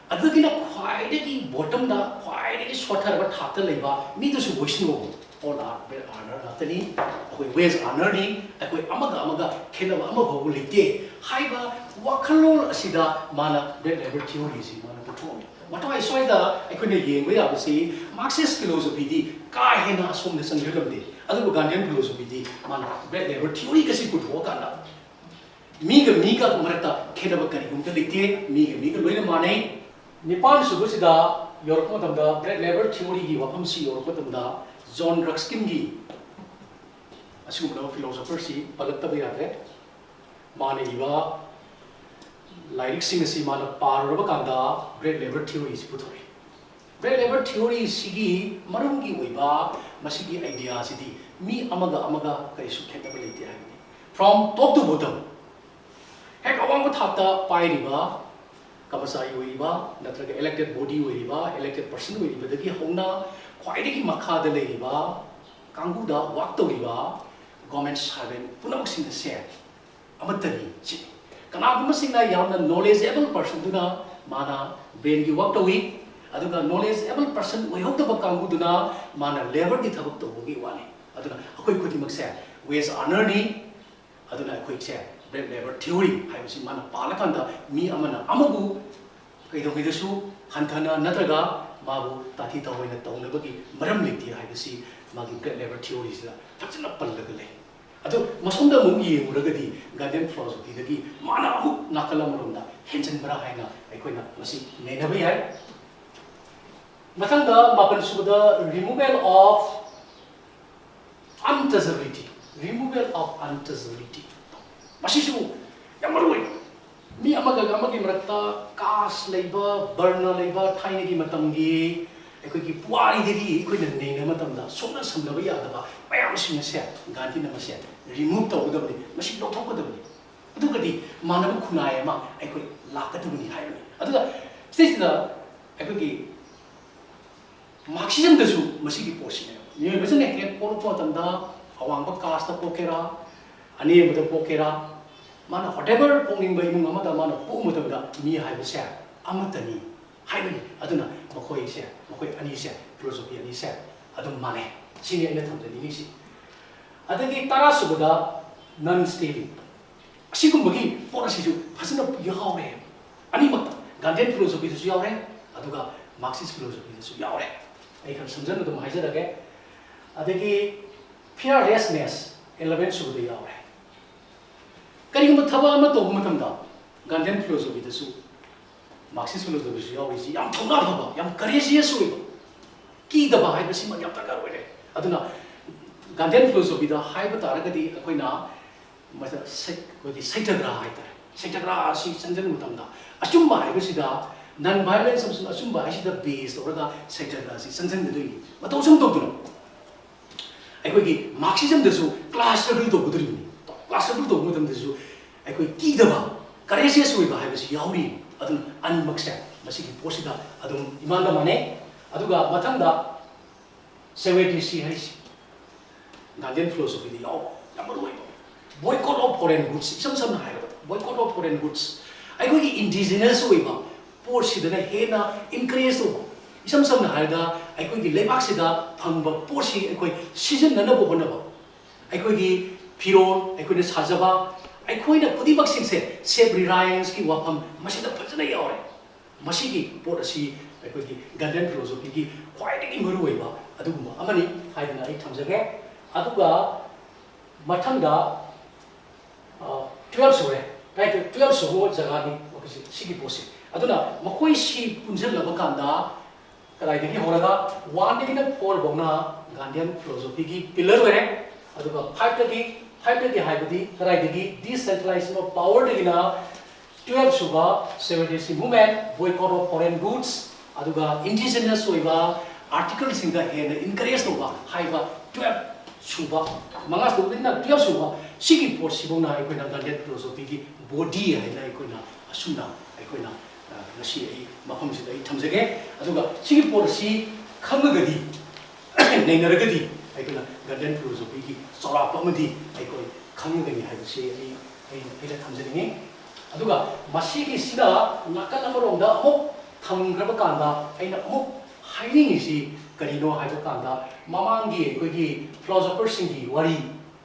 ꯑꯗꯨꯒꯤꯅ ꯈ꯭ꯋꯥꯏꯗꯒꯤ ꯕꯣꯇꯝꯗ ꯈ꯭ꯋꯥꯏꯗꯒꯤ ꯁꯣꯠꯊꯔꯕ ꯊꯥꯛꯇ ꯂꯩꯕ ꯃꯤꯗꯨꯁꯨ ꯚꯣꯏꯁꯅꯣ all R well earner ꯉꯥꯛꯇꯅꯤ ꯑꯩꯈꯣꯏ well ꯑꯥꯔꯅꯔꯅꯤ ꯑꯩꯈꯣꯏ ꯑꯃꯒ ꯈꯦꯠꯅꯕ ꯑꯃꯐꯥꯎꯕ ꯂꯩꯇꯦ ꯍꯥꯏꯕ ꯋꯥꯈꯜꯂꯣꯟ ꯑꯁꯤꯗ ꯃꯥꯅ ꯔꯦꯠ ꯂꯦꯕꯦꯜ ꯊꯤꯑꯣꯔꯤꯁꯤ ꯃꯥꯅ ꯄꯨꯊꯣꯛꯑꯝꯃꯤ ꯃꯇꯥꯏ ꯁ꯭ꯋꯥꯏꯗ ꯑꯩꯈꯣꯏꯅ ꯌꯦꯡꯕ ꯌꯥꯕꯁꯤ ꯃꯥꯔꯛꯁꯤꯁ ꯐꯤꯂꯣꯁꯣꯐꯤꯗꯤ ꯀꯥ ꯍꯦꯟꯅ ꯑꯁꯣꯝꯗ ꯆꯪꯁꯤꯜꯂꯝꯗꯦ ꯑꯗꯨꯕꯨ ꯒꯥꯟꯙꯤꯌꯟ ꯐꯤꯂꯣꯁꯣꯐꯤꯗꯤ ꯃꯥꯅ ꯔꯦꯠ ꯂꯦꯕꯦꯜ ꯊꯤꯑꯣꯔꯤꯒꯁꯤ ꯄꯨꯊꯣꯛꯑꯀꯥꯟꯗ ꯃꯤꯒ ꯃꯔꯛꯇ ꯈꯦꯠꯅꯕ ꯀꯔꯤꯒꯨꯝꯕ ꯂꯩꯇꯦ ꯃꯤꯒ ꯂꯣꯏꯅ ꯃꯥꯟꯅꯩ ꯅꯤꯄꯥꯟ ꯁꯨꯕꯁꯤꯗ ꯌꯧꯔꯛꯄ ꯃꯇꯝꯗ ꯔꯦꯠ ꯂꯦꯕꯦꯜ ꯊꯤꯑꯣꯔꯤꯒꯤ ꯋꯥꯐꯝꯁꯤ ꯌꯧꯔꯛꯄ ꯃꯇꯝꯗ ꯖꯣꯟ ꯔꯛꯁꯀꯤꯟꯒꯤ ꯑꯁꯤꯒꯨꯝꯂꯕ ꯐꯤꯂꯣꯁꯣꯐꯔꯁꯤ ꯄꯜꯂꯛꯇꯕ ꯌꯥꯗ꯭ꯔꯦ ꯃꯥꯅ ꯏꯕ ꯂꯥꯏꯔꯤꯛꯁꯤꯡ ꯑꯁꯤ ꯃꯥꯅ ꯄꯥꯔꯨꯔꯕ ꯀꯥꯟꯗ ꯔꯦꯠ ꯂꯦꯕꯦꯜ ꯊꯤꯑꯣꯔꯤꯁꯤ ꯄꯨꯊꯣꯛꯏ ꯔꯦꯠ ꯂꯦꯕꯦꯜ ꯊꯤꯑꯣꯔꯤꯁꯤꯒꯤ ꯃꯔꯝꯒꯤ ꯑꯣꯏꯕ ꯃꯁꯤꯒꯤ ꯑꯥꯏꯗꯤꯌꯥꯁꯤꯗꯤ ꯃꯤ ꯑꯃꯒ ꯀꯔꯤꯁꯨ ꯈꯦꯠꯅꯕ ꯂꯩꯇꯦ ꯍꯥꯏꯕꯅꯤ ꯐ꯭ꯔꯣꯝ ꯇꯣꯞ ꯇꯨ ꯕꯣꯇꯝ ꯍꯦꯛ ꯑꯋꯥꯡꯕ ꯊꯥꯛꯇ ꯄꯥꯏꯔꯤꯕ ꯀꯃꯁꯥꯔꯤ ꯑꯣꯏꯔꯤꯕ ꯅꯠꯇ꯭ꯔꯒ ꯏꯂꯦꯛꯇꯦꯠ ꯕꯣꯗꯤ ꯑꯣꯏꯔꯤꯕ ꯏꯂꯦꯛꯇꯦꯠ ꯄꯔꯁꯟ ꯑꯣꯏꯔꯤꯕꯗꯒꯤ ꯍꯧꯅ ꯈ꯭ꯋꯥꯏꯗꯒꯤ ꯃꯈꯥꯗ ꯂꯩꯔꯤꯕ ꯀꯥꯡꯕꯨꯗ ꯋꯥꯛ ꯇꯧꯔꯤꯕ ꯒꯣꯔꯃꯦꯟ ꯁꯥꯔꯚꯦꯟ ꯄꯨꯝꯅꯃꯛꯁꯤꯡ ꯑꯁꯦ ꯑꯃꯠꯇꯅꯤ ꯁꯤꯅꯤ ꯀꯅꯥꯒꯨꯝꯕꯁꯤꯡꯅ ꯌꯥꯝꯅ ꯅꯣꯂꯦꯖꯦꯕꯜ ꯄꯔꯁꯟꯗꯨꯅ ꯃꯥꯅ ꯕ꯭ꯔꯦꯟꯒꯤ ꯋꯥꯛ ꯇꯧꯏ ꯑꯗꯨꯒ ꯅꯣꯂꯦꯖꯦꯕꯜ ꯄꯔꯁꯟ ꯑꯣꯏꯍꯧꯗꯕ ꯀꯥꯡꯕꯨꯗꯨꯅ ꯃꯥꯅ ꯂꯦꯕꯔꯒꯤ ꯊꯕꯛ ꯇꯧꯕꯒꯤ ꯋꯥꯅꯤ ꯑꯗꯨꯅ ꯑꯩꯈꯣꯏ ꯈꯨꯗꯤꯡꯃꯛꯁꯦ ꯋꯦꯖ ꯑꯥꯔꯅꯔꯅꯤ ꯑꯗꯨꯅ ꯑꯩꯈꯣꯏꯁꯦ ꯔꯦꯠ ꯂꯦꯕꯦꯜ ꯊꯤꯑꯣꯔꯤ ꯍꯥꯏꯕꯁꯤ ꯃꯥꯅ ꯄꯥꯜꯂꯀꯥꯟꯗ ꯃꯤ ꯑꯃꯅ ꯑꯃꯕꯨ ꯀꯩꯗꯧꯉꯩꯗꯁꯨ ꯍꯟꯊꯅ ꯅꯠꯇ꯭ꯔꯒ ꯃꯥꯕꯨ ꯇꯥꯊꯤ ꯇꯥꯑꯣꯏꯅ ꯇꯧꯅꯕꯒꯤ ꯃꯔꯝ ꯂꯩꯇꯦ ꯍꯥꯏꯕꯁꯤ ꯃꯥꯒꯤ ꯔꯦꯠ ꯂꯦꯕꯦꯜ ꯊꯤꯑꯣꯔꯤꯁꯤꯗ ꯐꯖꯅ ꯄꯜꯂꯒ ꯂꯩ ꯑꯗꯣ ꯃꯁꯣꯝꯗ ꯑꯃꯨꯛ ꯌꯦꯡꯉꯨꯔꯒꯗꯤ ꯒꯥꯟꯙꯤꯌꯟ ꯐꯤꯂꯣꯁꯣꯐꯤꯗꯒꯤ ꯃꯥꯅ ꯑꯃꯨꯛ ꯅꯥꯀꯜ ꯑꯃꯔꯣꯝꯗ ꯍꯦꯟꯖꯟꯕ꯭ꯔꯥ ꯍꯥꯏꯅ ꯑꯩꯈꯣꯏꯅ ꯃꯁꯤ ꯅꯩꯅꯕ ꯌꯥꯏ ꯃꯊꯪꯗ ꯃꯥꯄꯟ ꯁꯨꯕꯗ ꯔꯤꯃꯨꯚꯦꯜ ꯑꯣꯐ ꯑꯟꯇꯆꯦꯕꯤꯂꯤꯇꯤ ꯔꯤꯃꯨꯚꯦꯜ ꯑꯣꯐ ꯑꯟꯇꯆꯦꯕꯤꯂꯤꯇꯤ ꯃꯁꯤꯁꯨ ꯌꯥꯝ ꯃꯔꯨꯑꯣꯏ ꯃꯤ ꯑꯃꯒꯤ ꯃꯔꯛꯇ ꯀꯥꯁ ꯂꯩꯕ ꯕꯔꯅ ꯂꯩꯕ ꯊꯥꯏꯅꯒꯤ ꯃꯇꯝꯒꯤ ꯑꯩꯈꯣꯏꯒꯤ ꯄꯨꯋꯥꯔꯤꯗꯒꯤ ꯑꯩꯈꯣꯏꯅ ꯅꯩꯅꯕ ꯃꯇꯝꯗ ꯁꯣꯛꯅ ꯁꯝꯅꯕ ꯌꯥꯗꯕ ꯃꯌꯥꯝꯁꯤꯡ ꯑꯁꯦ ꯒꯥꯟꯙꯤꯅ ꯃꯁꯦ ꯔꯤꯃꯨꯚ ꯇꯧꯒꯗꯕꯅꯤ ꯃꯁꯤ ꯂꯧꯊꯣꯛꯀꯗꯕꯅꯤ ꯑꯗꯨꯒꯗꯤ ꯃꯥꯟꯅꯕ ꯈꯨꯟꯅꯥꯏ ꯑꯃ ꯑꯩꯈꯣꯏ ꯂꯥꯛꯀꯗꯕꯅꯤ ꯍꯥꯏꯕꯅꯤ ꯑꯗꯨꯒ ꯁꯤꯗꯩꯁꯤꯗ ꯑꯩꯈꯣꯏꯒꯤ ꯃꯥꯔꯛꯁꯤꯖꯝꯗꯁꯨ ꯃꯁꯤꯒꯤ ꯄꯣꯠꯁꯤꯅꯦꯕ ꯃꯤꯑꯣꯏꯕꯁꯤꯅ ꯍꯦꯛ ꯄꯣꯛꯂꯛꯄ ꯃꯇꯝꯗ ꯑꯋꯥꯡꯕ ꯀꯥꯁꯇ ꯄꯣꯛꯀꯦꯔꯥ ꯑꯅꯦꯝꯕꯗ ꯄꯣꯛꯀꯦꯔꯥ ꯃꯥꯅ ꯋꯥꯇꯦꯕꯔ ꯄꯣꯛꯅꯤꯡꯕ ꯏꯃꯨꯡ ꯑꯃꯗ ꯃꯥꯅ ꯄꯣꯛꯄ ꯃꯇꯝꯗ ꯃꯤ ꯍꯥꯏꯕꯁꯦ ꯑꯃꯠꯇꯅꯤ ꯍꯥꯏꯕꯅꯤ ꯑꯗꯨꯅ ꯃꯈꯣꯏ ꯑꯅꯤꯁꯦ ꯐꯤꯂꯣꯁꯣꯐꯤ ꯑꯅꯤꯁꯦ ꯑꯗꯨꯝ ꯃꯥꯟꯅꯩ ꯁꯤꯅꯤ ꯑꯩꯅ ꯊꯝꯖꯅꯤꯡꯉꯤꯁꯤ ꯑꯗꯒꯤ ꯇꯔꯥ ꯁꯨꯕꯗ ꯅꯟ ꯁ꯭ꯇꯦꯂꯤꯡ ꯑꯁꯤꯒꯨꯝꯕꯒꯤ ꯄꯣꯠ ꯑꯁꯤꯁꯨ ꯐꯖꯅ ꯌꯥꯎꯔꯦ ꯑꯅꯤꯃꯛꯇ ꯒꯥꯟꯙꯤꯌꯟ ꯐꯤꯂꯣꯁꯣꯐꯤꯗꯁꯨ ꯌꯥꯎꯔꯦ ꯑꯗꯨꯒ ꯃꯥꯔꯛꯁꯤꯁ ꯐꯤꯂꯣꯁꯣꯐꯤꯗꯁꯨ ꯌꯥꯎꯔꯦ ꯑꯩ ꯈꯔ ꯁꯝꯖꯟꯅ ꯑꯗꯨꯝ ꯍꯥꯏꯖꯔꯒꯦ ꯑꯗꯒꯤ ꯐꯤꯌꯔꯂꯦꯁꯅꯦꯁ 11 ꯁꯨꯕꯗ ꯌꯥꯎꯔꯦ ꯀꯔꯤꯒꯨꯝꯕ ꯊꯕꯛ ꯑꯃ ꯇꯧꯕ ꯃꯇꯝꯗ ꯒꯥꯟꯙꯤꯌꯟ ꯐꯤꯂꯣꯁꯣꯐꯤꯗꯁꯨ ꯃꯥꯔꯛꯁꯤꯁ ꯐꯤꯂꯣꯁꯣꯐꯤꯗꯁꯨ ꯌꯥꯎꯔꯤꯁꯤ ꯌꯥꯝ ꯊꯧꯅꯥ ꯐꯕ ꯌꯥꯝ ꯀꯔꯦꯖꯤꯌꯁ ꯑꯣꯏꯕ ꯀꯤꯗꯕ ꯍꯥꯏꯕꯁꯤꯃ ꯌꯥꯝ ꯗꯔꯀꯥꯔ ꯑꯣꯏꯔꯦ ꯑꯗꯨꯅ ꯒꯥꯟꯙꯤꯌꯟ ꯐꯤꯂꯣꯁꯣꯐꯤꯗ ꯍꯥꯏꯕ ꯇꯥꯔꯒꯗꯤ ꯑꯩꯈꯣꯏꯅ ꯑꯩꯈꯣꯏꯒꯤ ꯁꯩꯇꯒ꯭ꯔꯥ ꯍꯥꯏꯇꯥꯔꯦ ꯁꯩꯇꯒ꯭ꯔꯥ ꯑꯁꯤ ꯆꯪꯁꯤꯟꯕ ꯃꯇꯝꯗ ꯑꯆꯨꯝꯕ ꯍꯥꯏꯕꯁꯤꯗ ꯅꯟ ꯚꯥꯏꯂꯦꯟꯁ ꯑꯃꯁꯨꯡ ꯑꯆꯨꯝꯕ ꯍꯥꯏꯁꯤꯗ ꯕꯦꯖ ꯇꯧꯔꯒ ꯁꯩꯇꯒ꯭ꯔꯥ ꯑꯁꯤ ꯆꯪꯁꯤꯟꯒꯗꯣꯏꯅꯤ ꯃꯇꯧ ꯁꯨꯝ ꯇꯧꯗꯨꯅ ꯑꯩꯈꯣꯏꯒꯤ ꯃꯥꯔꯛꯁꯤꯖꯝꯗꯁꯨ ꯀ꯭ꯂꯥꯁ ꯁꯇ꯭ꯔꯒꯜ ꯇꯧꯒꯗꯣꯔꯤꯕꯅꯤ ꯀ꯭ꯂꯥꯁ ꯁꯇ꯭ꯔꯒꯜ ꯇꯧꯕ ꯃꯇꯝꯗꯁꯨ ꯑꯩꯈꯣꯏ ꯀꯤꯗꯕ ꯀꯔꯦꯖꯤꯌꯁ ꯑꯣꯏꯕ ꯍꯥꯏꯕꯁꯤ ꯌꯥꯎꯔꯤ ꯑꯗꯨꯅ ꯑꯅꯤꯃꯛꯁꯦ ꯃꯁꯤꯒꯤ ꯄꯣꯠꯁꯤꯗ ꯑꯗꯨꯝ ꯏꯃꯥꯟꯗ ꯃꯥꯟꯅꯩ ꯑꯗꯨꯒ ꯃꯊꯪꯗ ꯁꯦꯋꯦꯇꯤꯁꯤ ꯍꯥꯏꯁꯤ ꯒꯥꯟꯙꯤꯌꯟ ꯐꯤꯂꯣꯁꯣꯐꯤꯗ ꯌꯥꯎꯕ ꯌꯥꯝ ꯃꯔꯨꯑꯣꯏꯕ ꯕꯣꯏꯀꯣꯠ ꯑꯣꯐ ꯐꯣꯔꯦꯟ ꯒꯨꯗꯁ ꯏꯁꯝ ꯁꯝꯅ ꯍꯥꯏꯔꯕꯗ ꯕꯣꯏꯀꯣꯠ ꯑꯣꯐ ꯐꯣꯔꯦꯟ ꯒꯨꯗꯁ ꯑꯩꯈꯣꯏꯒꯤ ꯏꯟꯗꯤꯖꯤꯅꯁ ꯑꯣꯏꯕ ꯄꯣꯠꯁꯤꯗꯅ ꯍꯦꯟꯅ ꯏꯟꯀꯔꯦꯖ ꯇꯧꯕ ꯏꯁꯝ ꯁꯝꯅ ꯍꯥꯏꯔꯒ ꯑꯩꯈꯣꯏꯒꯤ ꯂꯩꯕꯥꯛꯁꯤꯗ ꯐꯪꯕ ꯄꯣꯠꯁꯤ ꯑꯩꯈꯣꯏ ꯁꯤꯖꯤꯟꯅꯅꯕ ꯍꯣꯠꯅꯕ ꯑꯩꯈꯣꯏꯒꯤ ꯐꯤꯔꯣꯜ ꯑꯩꯈꯣꯏꯅ ꯁꯥꯖꯕ ꯑꯩꯈꯣꯏꯅ ꯈꯨꯗꯤꯡꯃꯛꯁꯤꯡꯁꯦ ꯁꯦꯜꯐ ꯔꯤꯂꯥꯌꯟꯁꯀꯤ ꯋꯥꯐꯝ ꯃꯁꯤꯗ ꯐꯖꯅ ꯌꯥꯎꯔꯦ ꯃꯁꯤꯒꯤ ꯄꯣꯠ ꯑꯁꯤ ꯑꯩꯈꯣꯏꯒꯤ ꯒꯥꯟꯙꯤꯌꯟ ꯐꯤꯂꯣꯁꯣꯐꯤꯒꯤ ꯈ꯭ꯋꯥꯏꯗꯒꯤ ꯃꯔꯨꯑꯣꯏꯕ ꯑꯗꯨꯒꯨꯝꯕ ꯑꯃꯅꯤ ꯍꯥꯏꯗꯅ ꯑꯩ ꯊꯝꯖꯒꯦ ꯑꯗꯨꯒ ꯃꯊꯪꯗ 12 ꯁꯨꯔꯦ 12 ꯁꯨꯕ ꯖꯒꯥꯅꯤ ꯁꯤꯒꯤ ꯄꯣꯠꯁꯤ ꯑꯗꯨꯅ ꯃꯈꯣꯏꯁꯤ ꯄꯨꯟꯁꯤꯜꯂꯕ ꯀꯥꯟꯗ ꯀꯗꯥꯏꯗꯒꯤ ꯍꯧꯔꯒ 1ꯗꯒꯤꯅ 4 ꯐꯥꯎꯅ ꯒꯥꯟꯙꯤꯌꯟ ꯐꯤꯂꯣꯁꯣꯐꯤꯒꯤ ꯄꯤꯂꯔ ꯑꯣꯏꯔꯦ ꯑꯗꯨꯒ 5ꯗꯒꯤ ꯍꯥꯏꯕꯗꯤ ꯀꯗꯥꯏꯗꯒꯤ ꯗꯤꯁꯦꯟꯇ꯭ꯔꯦꯂꯥꯏꯖꯦꯁꯟ ꯑꯣꯐ ꯄꯥꯋꯔꯗꯒꯤꯅ 12 ꯁꯨꯕ ꯁꯦꯋꯦꯇꯤꯁꯤ movement boycott of foreign goods ꯑꯗꯨꯒ ꯏꯟꯗꯤꯖꯤꯅꯁ ꯑꯣꯏꯕ ꯑꯥꯔꯇꯤꯀꯜꯁꯤꯡꯗ ꯍꯦꯟꯅ ꯏꯟꯀꯔꯦꯖ ꯇꯧꯕ ꯍꯥꯏꯕ 12 ꯁꯨꯕ 5 ꯁꯨꯕꯗꯒꯤꯅ 12 ꯁꯨꯕ ꯁꯤꯒꯤ ꯄꯣꯠꯁꯤꯐꯥꯎꯅ ꯑꯩꯈꯣꯏꯅ ꯒꯥꯟꯙꯤꯌꯟ ꯐꯤꯂꯣꯁꯣꯐꯤꯒꯤ ꯕꯣꯗꯤ ꯍꯥꯏꯅ ꯑꯩꯈꯣꯏꯅ ꯑꯁꯨꯝꯅ ꯑꯩꯈꯣꯏꯅ ꯉꯁꯤ ꯑꯩ ꯃꯐꯝꯁꯤꯗ ꯑꯩ ꯊꯝꯖꯒꯦ ꯑꯗꯨꯒ ꯁꯤꯒꯤ ꯄꯣꯠ ꯑꯁꯤ ꯈꯪꯉꯒꯗꯤ ꯅꯩꯅꯔꯒꯗꯤ ꯑꯩꯈꯣꯏꯅ ꯒꯥꯟꯙꯤꯌꯟ ꯐꯤꯂꯣꯁꯣꯐꯤꯒꯤ ꯆꯥꯎꯔꯥꯛꯄ ꯑꯃꯗꯤ ꯑꯩꯈꯣꯏ ꯈꯪꯒꯅꯤ ꯍꯥꯏꯕꯁꯤ ꯑꯩꯅ ꯊꯝꯖꯅꯤꯡꯉꯤ ꯑꯗꯨꯒ ꯃꯁꯤꯒꯤꯁꯤꯗ ꯅꯥꯀꯟ ꯑꯃꯔꯣꯝꯗ ꯑꯃꯨꯛ थमग्रब कांदा अइना अमुक हाइनिंगिसी करिनो हाइबो कांदा ममांगी कोई फिलोसोफर सिंगी वरी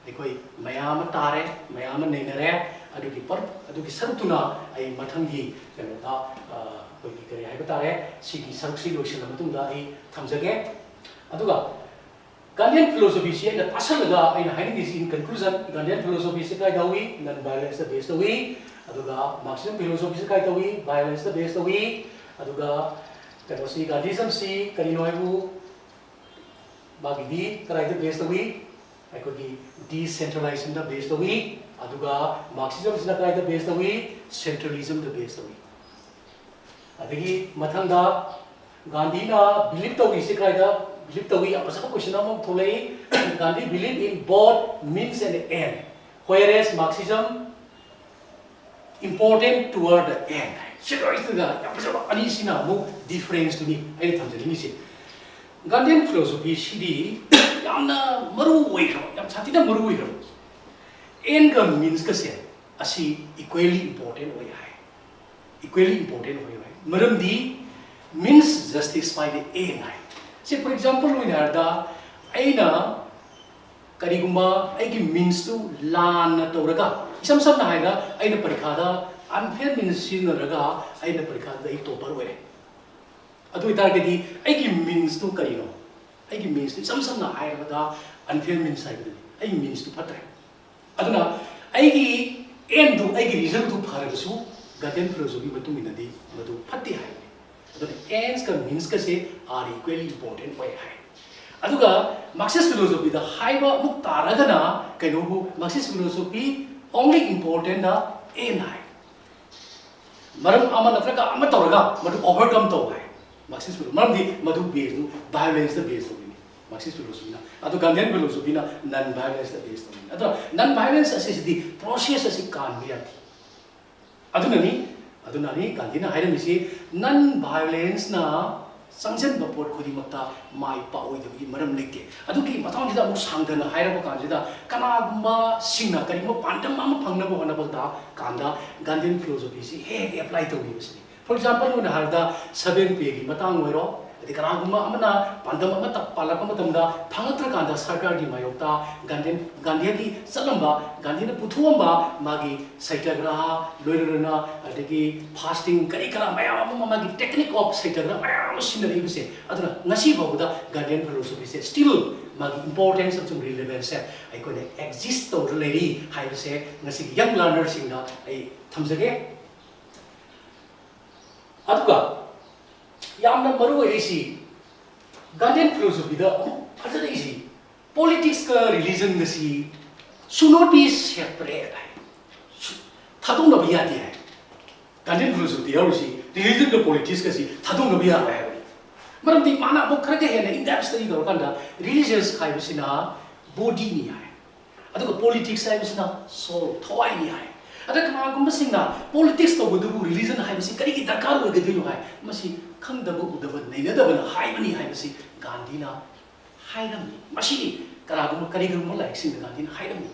अखोई मयाम तारे मयाम नैनरे अदुगी पर अदुगी सरुतुना आई मथंगी कनोदा कोई करी हाइबो तारे सिगी सरुक्सी लोइसन मतुंदा आई थमजगे अदुगा Gandhian philosophy is the asalaga in hiding is in conclusion. Gandhian philosophy is the way non-violence the best way. Aduga Marxism philosophy is the way violence the best way. Aduga kasi Gandhism si kaninoibu bagidi karai the best way. I could be decentralizing the best way. Aduga Marxism is the karai the best way. Centralism the best way. Adagi mathanga Gandhi na believe the way is karai the believe the way. Apasal question among tholai Gandhi believe in both means and end, whereas Marxism important toward the end. Sure is the apasal ani sina mo difference to me. Any time ni si Gandhian philosophy sidi yamna maru way karo, yam chati na maru way karo. End ka means ka se asi equally important way hai, equally important way hai. Maram di means justify the end hai. Say for example, we have the aina kariguma aigi means to lan to raga. Isam na haida aina parikada unfair means sin raga aina parikada I topper way. Adu itargedi aigi means to karino. Aigi means to isam na haida da unfair means haida. Aigi means to patre. Aduna aigi end to aigi reason to parasu Gandhian philosophy matung inadi madu patti haida. The ends ka means ka se are equally important way hai. Aduga Marxist philosophy the haiba muk taragana kainobu Marxist philosophy only important na end hai. Maram ama natraka ama toraga madu overcome to hai. Marxist philosophy maram di madu base nu violence the base to ni. Marxist philosophy na adu Gandhian philosophy na non violence the base to ni. Adu non violence as the process as kan biya thi. Adu nani Adunani Gandhina haidamisi non-violence na sanction bapot khudimata mai paoi de maram leke aduki matang jida mu sangdana hairaba kanjida kana gumba singna karimo pandam ma phangna bo hana bolta kanda Gandhian philosophy si he apply to bi bisni. For example when harda 7 page matang oiro adi kana gumba amana pandam ama tak palaka matamda phangatra kanda sarkar di mayokta Gandhian ki salamba Gandhi na puthuamba magi satyagraha loirana adagi fasting kari kara mayam magi technique of satyagraha mayam sinari bise aduna ngasi babuda Gandhian philosophy se still magi importance of some relevance ai ko ne exist to lady hai bise ngasi young learners singa ai thamjage aduga yamna maru isi Gandhian philosophy da ajada isi politics ka religion ngasi should not be separate. Thadung na biya di hai. Gandhian philosophy yarusi religion ka politics kasi thadung na biya hai. Maram di mana mo khara ke hai na in depth study karo kanda religious kai bisina body ni hai. Adu ka politics hai bisina soul thawai ni hai. Ada kana gum basina politics to budu religion hai bisi kari ki darkar ho gadilu hai. Masi khang dabu udaba nei na daban hai bani hai bisi Gandhi na hai ram ni. Masi kana gum kari gum like sin Gandhi na hai ram ni.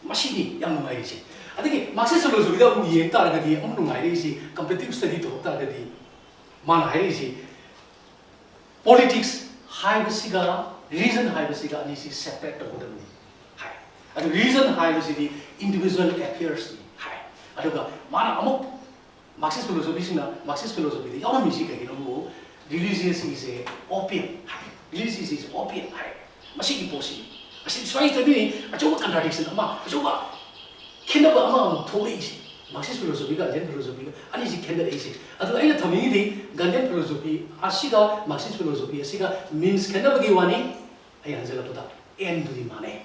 Masi yang nungai ri. Adagi Marxist philosophy da mu yeng ta gadi am nungai ri si competitive study to ta gadi man hai ri si politics hai bisi ga reason hai bisi ga ani si separate to bodam ni hai. Adu reason hai bisi di individual affairs ni hai. Aduga mana amuk Marxist philosophy di yaw mi si ka gino mo religious is a opium hai. Religious is opium hai. Masi ki posi. Masi swai tabi achoba contradiction ama achoba kenaba ama thole isi. Marxist philosophy ga Gandhian philosophy ga ani si kendar isi. Adu aina thamingi di Gandhian philosophy asiga Marxist philosophy asiga means kendaba gi wani ai hanjala puda end di mane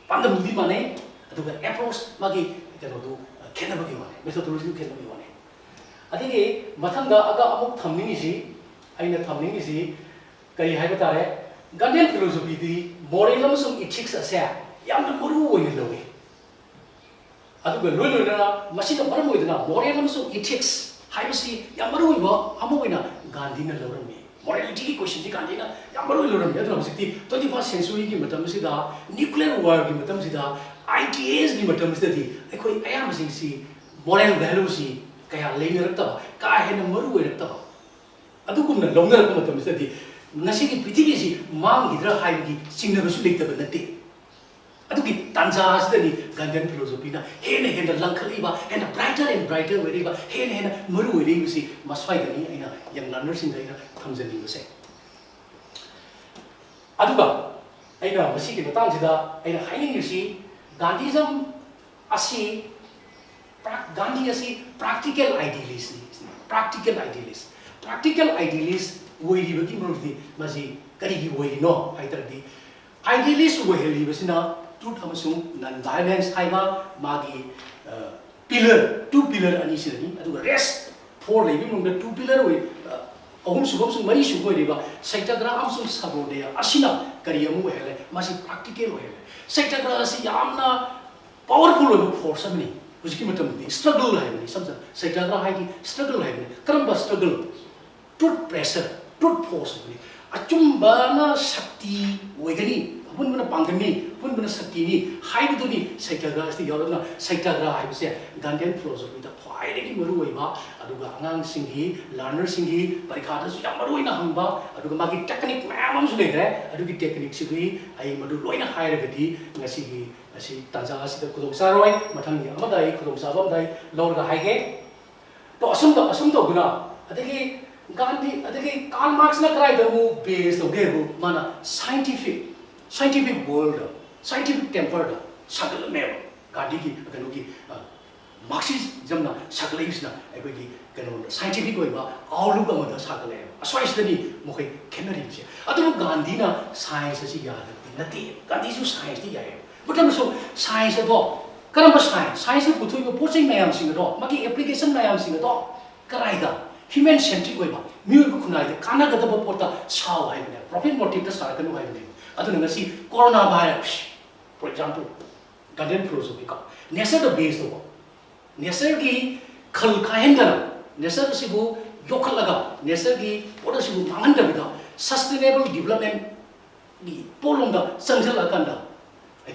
pandam di mane aduga approach magi kano du kendaba gi wani methodology kendaba gi wani. Adigi mathanga aga amuk thamningi si aina thamningi si kari haiba tare Gandhian philosophy di moral amasung ethics ase yamna maru oina lawi. Aduga loi na masida maram oidana moral amasung ethics haibasi yam maru oiba amo oina Gandhi na lawrami. Morality ki question di Gandhi na yam maru lawrami aduna sikti 21st century ki matam sida nuclear war ki matam sida ITAs ki matam sida di ekoi ayam si moral values si kaya leinarakta ka hena maru oirakta ꯑꯗꯨꯒꯨꯝꯅ ꯂꯧꯅꯔꯛꯄ ꯃꯇꯝꯁꯤꯗꯗꯤ ꯉꯁꯤꯒꯤ ꯄ꯭ꯔꯤꯊꯤꯕꯤꯁꯤ ꯃꯥꯡꯈꯤꯗ꯭ꯔꯥ ꯍꯥꯏꯕꯒꯤ ꯆꯤꯡꯅꯕꯁꯨ ꯂꯩꯇꯕ ꯅꯠꯇꯦ ꯑꯗꯨꯒꯤ ꯇꯥꯟꯖꯥ ꯑꯁꯤꯗꯅꯤ ꯒꯥꯟꯙꯤꯌꯟ ꯐꯤꯂꯣꯁꯣꯐꯤꯅ ꯍꯦꯟꯅ ꯂꯪꯈꯠꯂꯛꯏꯕ ꯍꯦꯟꯅ ꯕ꯭ꯔꯥꯏꯇꯔ ꯑꯦꯟ ꯕ꯭ꯔꯥꯏꯇꯔ ꯑꯣꯏꯔꯛꯏꯕ ꯍꯦꯟꯅ ꯃꯔꯨ ꯑꯣꯏꯔꯛꯏꯕꯁꯤ ꯃꯁ꯭ꯋꯥꯏꯗꯅꯤ ꯑꯩꯅ ꯌꯪ ꯂꯔꯅꯔꯁꯤꯡꯗ ꯑꯩꯅ ꯊꯝꯖꯅꯤꯡꯕꯁꯦ ꯑꯗꯨꯒ ꯑꯩꯅ ꯃꯁꯤꯒꯤ ꯃꯇꯥꯡꯁꯤꯗ ꯑꯩꯅ ꯍꯥꯏꯅꯤꯡꯉꯤꯁꯤ ꯒꯥꯟꯙꯤꯖꯝ ꯑꯁꯤ ꯒꯥꯟꯙꯤ ꯑꯁꯤ ꯄ꯭ꯔꯥꯛꯇꯤꯀꯦꯜ ꯑꯥꯏꯗꯤꯌꯦꯂꯤꯁꯅꯤ ꯄ꯭ꯔꯥꯛꯇꯤꯀꯦꯜ ꯑꯥꯏꯗꯤꯌꯦꯂꯤꯁ ꯑꯣꯏꯔꯤꯕꯒꯤ ꯃꯔꯝꯗꯤ ꯃꯁꯤ ꯀꯔꯤꯒꯤ ꯑꯣꯏꯔꯤꯅꯣ ꯍꯥꯏꯇꯥꯔꯗꯤ आइडियलिस्ट ओहेलिबसिना ट्रुथ अमसुंग नॉन वायलेंस हाइबा मागी पिलर टू पिलर अनि सिनी अदुगा रेस्ट फोर लेबि मुंग टू पिलर ओइ अहुम सुबम सुंग मरी सुगो रिबा सैटाग्रा अमसुंग सबोदे असिना करियमु ओहेले मासी प्रैक्टिकल ओहेले सैटाग्रा असि यामना पावरफुल ओइबा फोर्स अमनि हुजिकि मतमदि स्ट्रगल हाइबनि समझ सैटाग्रा हाइदि स्ट्रगल हाइबनि करम struggle truth pressure truth force अमनि अचुंबना शक्ति ओइगनि पुनबना पांगनी पुनबना शक्तिनी हाइबदुनी सैटाग्रा अस्ति यावना सैटाग्रा हाइबसे गांधीयन फिलोसॉफी दा ख्वाइदगि मरु ओइबा अदुगा आंगांग सिंगी लर्नर सिंगी परिखादा सु याम मरु ओइना हंबा अदुगा मागी टेक्निक मैम अमसु लेरे अदुगी technique सिगि I मदु लोइना हाइरगदि ngasiगी asi tanja asida kudong saroi mathangi amada ai kudong sabam dai lorga haige to asum to guna adagi Gandhi adagi Karl Marx na krai da mu base to ge bu mana scientific world scientific temper da sagal me Gandhi ki kanu ki Marxism na sagal is na ai kanu scientific oi ba outlook amada sagal ai aswai study mo kai kenari se adu Gandhi na science si ya da nati Gandhi su science ti ya but am so science do karamba science ku thui ko poching mayam sing do magi application mayam sing do karai da human centric oiba miu bu khunai da kana ga da pota chao hai ne profit motive da sar kanu hai ne adu ngasi coronavirus for example Gandhian philosophy ka nature the base do nature ki khal khahen da nature si bu yokhal laga nature ki oda si bu mangan da bida sustainable development gi polong da sangjal akan da ai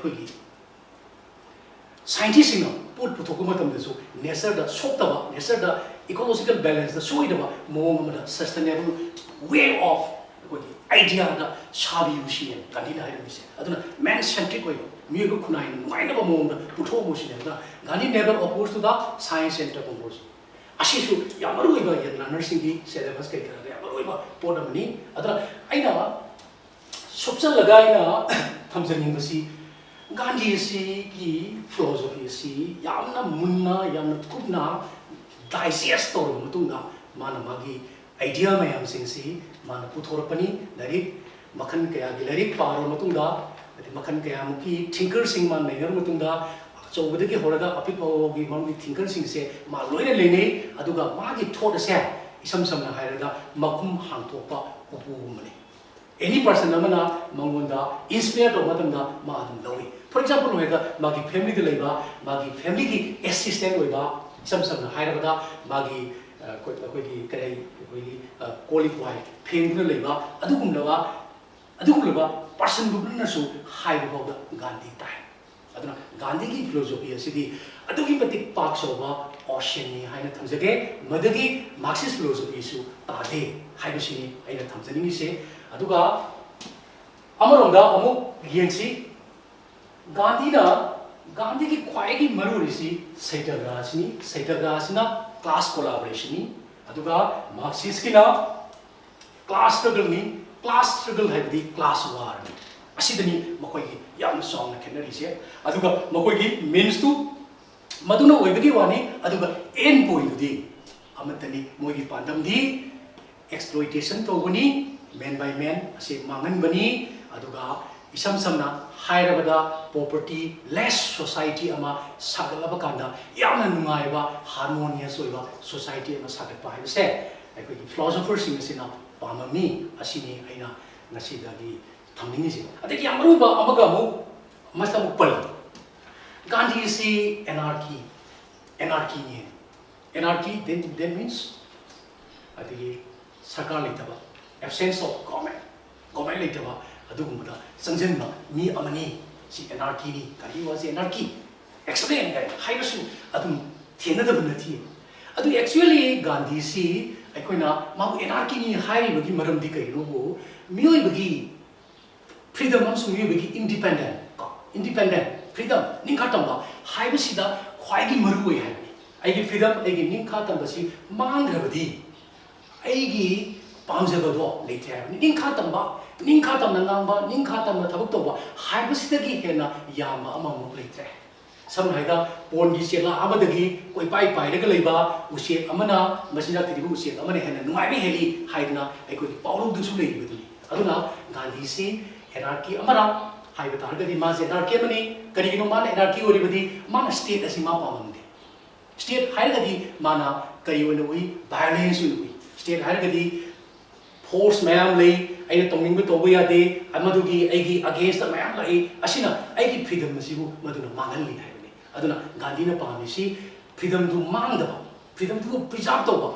scientists in put puthokuma tam desu nature da sokta nature da ecological balance the soida ba mom da sustainable way of idea da chabi ushi Gandhi na haida mise aduna man centric way mi go khunai mai na ba mom da putho mo shi da Gandhi never opposed to the science center compose ashisu yamaru iba yan nursing gi syllabus kai kara yamaru iba podamni adra aina subsal lagai na thamjani basi Gandhi si ki philosophy si yamna munna yamna kupna digest to mutunga mana magi idea mayam sing si mana puthorapani dari makhan kaya gilari paro mutunga ati makhan kaya muki thinker sing man nayer mutunga chobudagi horaga apipo gi mangi thinker sing se ma loina lene aduga magi thought se isam samna hairaga makhum hangtokpa upu mani any person amana mangonda inspire to matanda ma adum lawi for example hoega magi family de leiba magi family ki assistant hoiba some hairabada magi koi ki kai koi qualify family leiba adugumlaba person gubna su haiba hoga Gandhi time aduna Gandhi ki philosophy asidi adugi matik pak soba ocean ni haina thamjage madagi Marxist philosophy su tade haibasini aina thamjani se aduga amaronda amu yensi Gandhi ki khwai ki marurisi Satyagraha sina class collaboration ni aduga Marxist ki na class struggle haibdi class war ni asidani makoi ki yam song na khenari se aduga makoi ki means to maduna oibagi wani aduga end point di amatani moi ki pandam di exploitation to guni man by man ase mangan bani aduga isam samna hairabada property less society ama sagalaba kanda yamna nungai ba harmonious oiba society ama sagatpa haibase ai philosophers sing sina pamami asini aina ngasi dagi thamningi se adagi amaru ba amaga mu masam pal Gandhi is anarchy ni anarchy then means adagi sarkar leitaba absence of government leitaba adugumda sangjinba mi amani si anarchy ni kali was anarchy explain gai haibasu adum thenada bunati adu actually Gandhi si ꯑꯩꯈꯣꯏꯅ ꯃꯥꯕꯨ ꯑꯦꯅꯥꯔꯀꯤꯅꯤ ꯍꯥꯏꯔꯤꯕꯒꯤ ꯃꯔꯝꯗꯤ ꯀꯔꯤꯅꯣꯕꯨ ꯃꯤꯑꯣꯏꯕꯒꯤ freedom ꯑꯃꯁꯨꯡ ꯃꯤꯑꯣꯏꯕꯒꯤ independent freedom ꯅꯤꯡꯈꯥꯇꯝꯕ ꯍꯥꯏꯕꯁꯤꯗ ꯈ꯭ꯋꯥꯏꯗꯒꯤ ꯃꯔꯨꯑꯣꯏ ꯍꯥꯏꯕꯅꯤ ꯑꯩꯒꯤ freedom ꯑꯩꯒꯤ ꯅꯤꯡꯈꯥꯇꯝꯕꯁꯤ ꯃꯥꯡꯈ꯭ꯔꯕꯗꯤ ꯑꯩꯒꯤ ꯄꯥꯝꯖꯕꯗꯣ ꯂꯩꯇ꯭ꯔꯦ ꯍꯥꯏꯕꯅꯤ ꯅꯤꯡꯈꯥꯇꯝꯅ ꯉꯥꯡꯕ ꯅꯤꯡꯈꯥꯇꯝꯅ ꯊꯕꯛ ꯇꯧꯕ ꯍꯥꯏꯕꯁꯤꯗꯒꯤ ꯍꯦꯟꯅ ꯌꯥꯝꯕ ꯑꯃꯃꯨꯛ ꯂꯩꯇ꯭ꯔꯦ ꯁꯝꯅ ꯍꯥꯏꯔꯒ ꯄꯣꯟꯒꯤ ꯆꯦꯛꯂꯥ ꯑꯃꯗꯒꯤ ꯀꯣꯏꯄꯥꯏ ꯄꯥꯏꯔꯒ ꯂꯩꯕ ꯎꯆꯦꯛ ꯑꯃꯅ ꯃꯆꯤꯟꯖꯥꯛ ꯊꯤꯔꯤꯕ ꯎꯆꯦꯛ ꯑꯃꯅ ꯍꯦꯟꯅ ꯅꯨꯡꯉꯥꯏꯕ ꯍꯦꯜꯂꯤ ꯍꯥꯏꯗꯅ ꯑꯩꯈꯣꯏꯒꯤ ꯄꯥꯎꯔꯧꯗꯁꯨ ꯂꯩꯔꯤꯕꯗꯨꯅꯤ ꯑꯗꯨꯅ ꯒꯥꯟꯙꯤꯁꯤ ꯑꯦꯅꯥꯔꯀꯤ ꯑꯃꯔ ꯍꯥꯏꯕ ꯇꯥꯔꯒꯗꯤ ꯃꯥꯁꯦ ꯑꯦꯅꯥꯔꯀꯤ ꯑꯃꯅꯤ ꯀꯔꯤꯒꯤꯅꯣ ꯃꯥꯅ ꯑꯦꯅꯥꯔꯀꯤ ꯑꯣꯏꯔꯤꯕꯗꯤ ꯃꯥꯅ ꯁ꯭ꯇꯦꯠ ꯑꯁꯤ ꯃꯥ ꯄꯥꯝꯂꯝꯗꯦ ꯁ꯭ꯇꯦꯠ ꯍꯥꯏꯔꯒꯗꯤ ꯃꯥꯅ ꯀꯔꯤ ꯑꯣꯏꯅ ꯎꯏ ꯚꯥꯏꯑꯣꯂꯦꯟꯁ ꯑꯣꯏꯅ ꯎꯏ ꯁ꯭ꯇꯦꯠ ꯍꯥꯏꯔꯒꯗꯤ ꯐꯣर्स मैम ले अगर तौनिंग तौब यादे अमदुगी अगी अगेंस्ट मैम लाई असिना अगी फ्रीडम मसिबु मदुना मांगली हाइबने अदुना गांधी ना पामिसी फ्रीडम दु मांगदबा फ्रीडम दु प्रिजर्व तौबा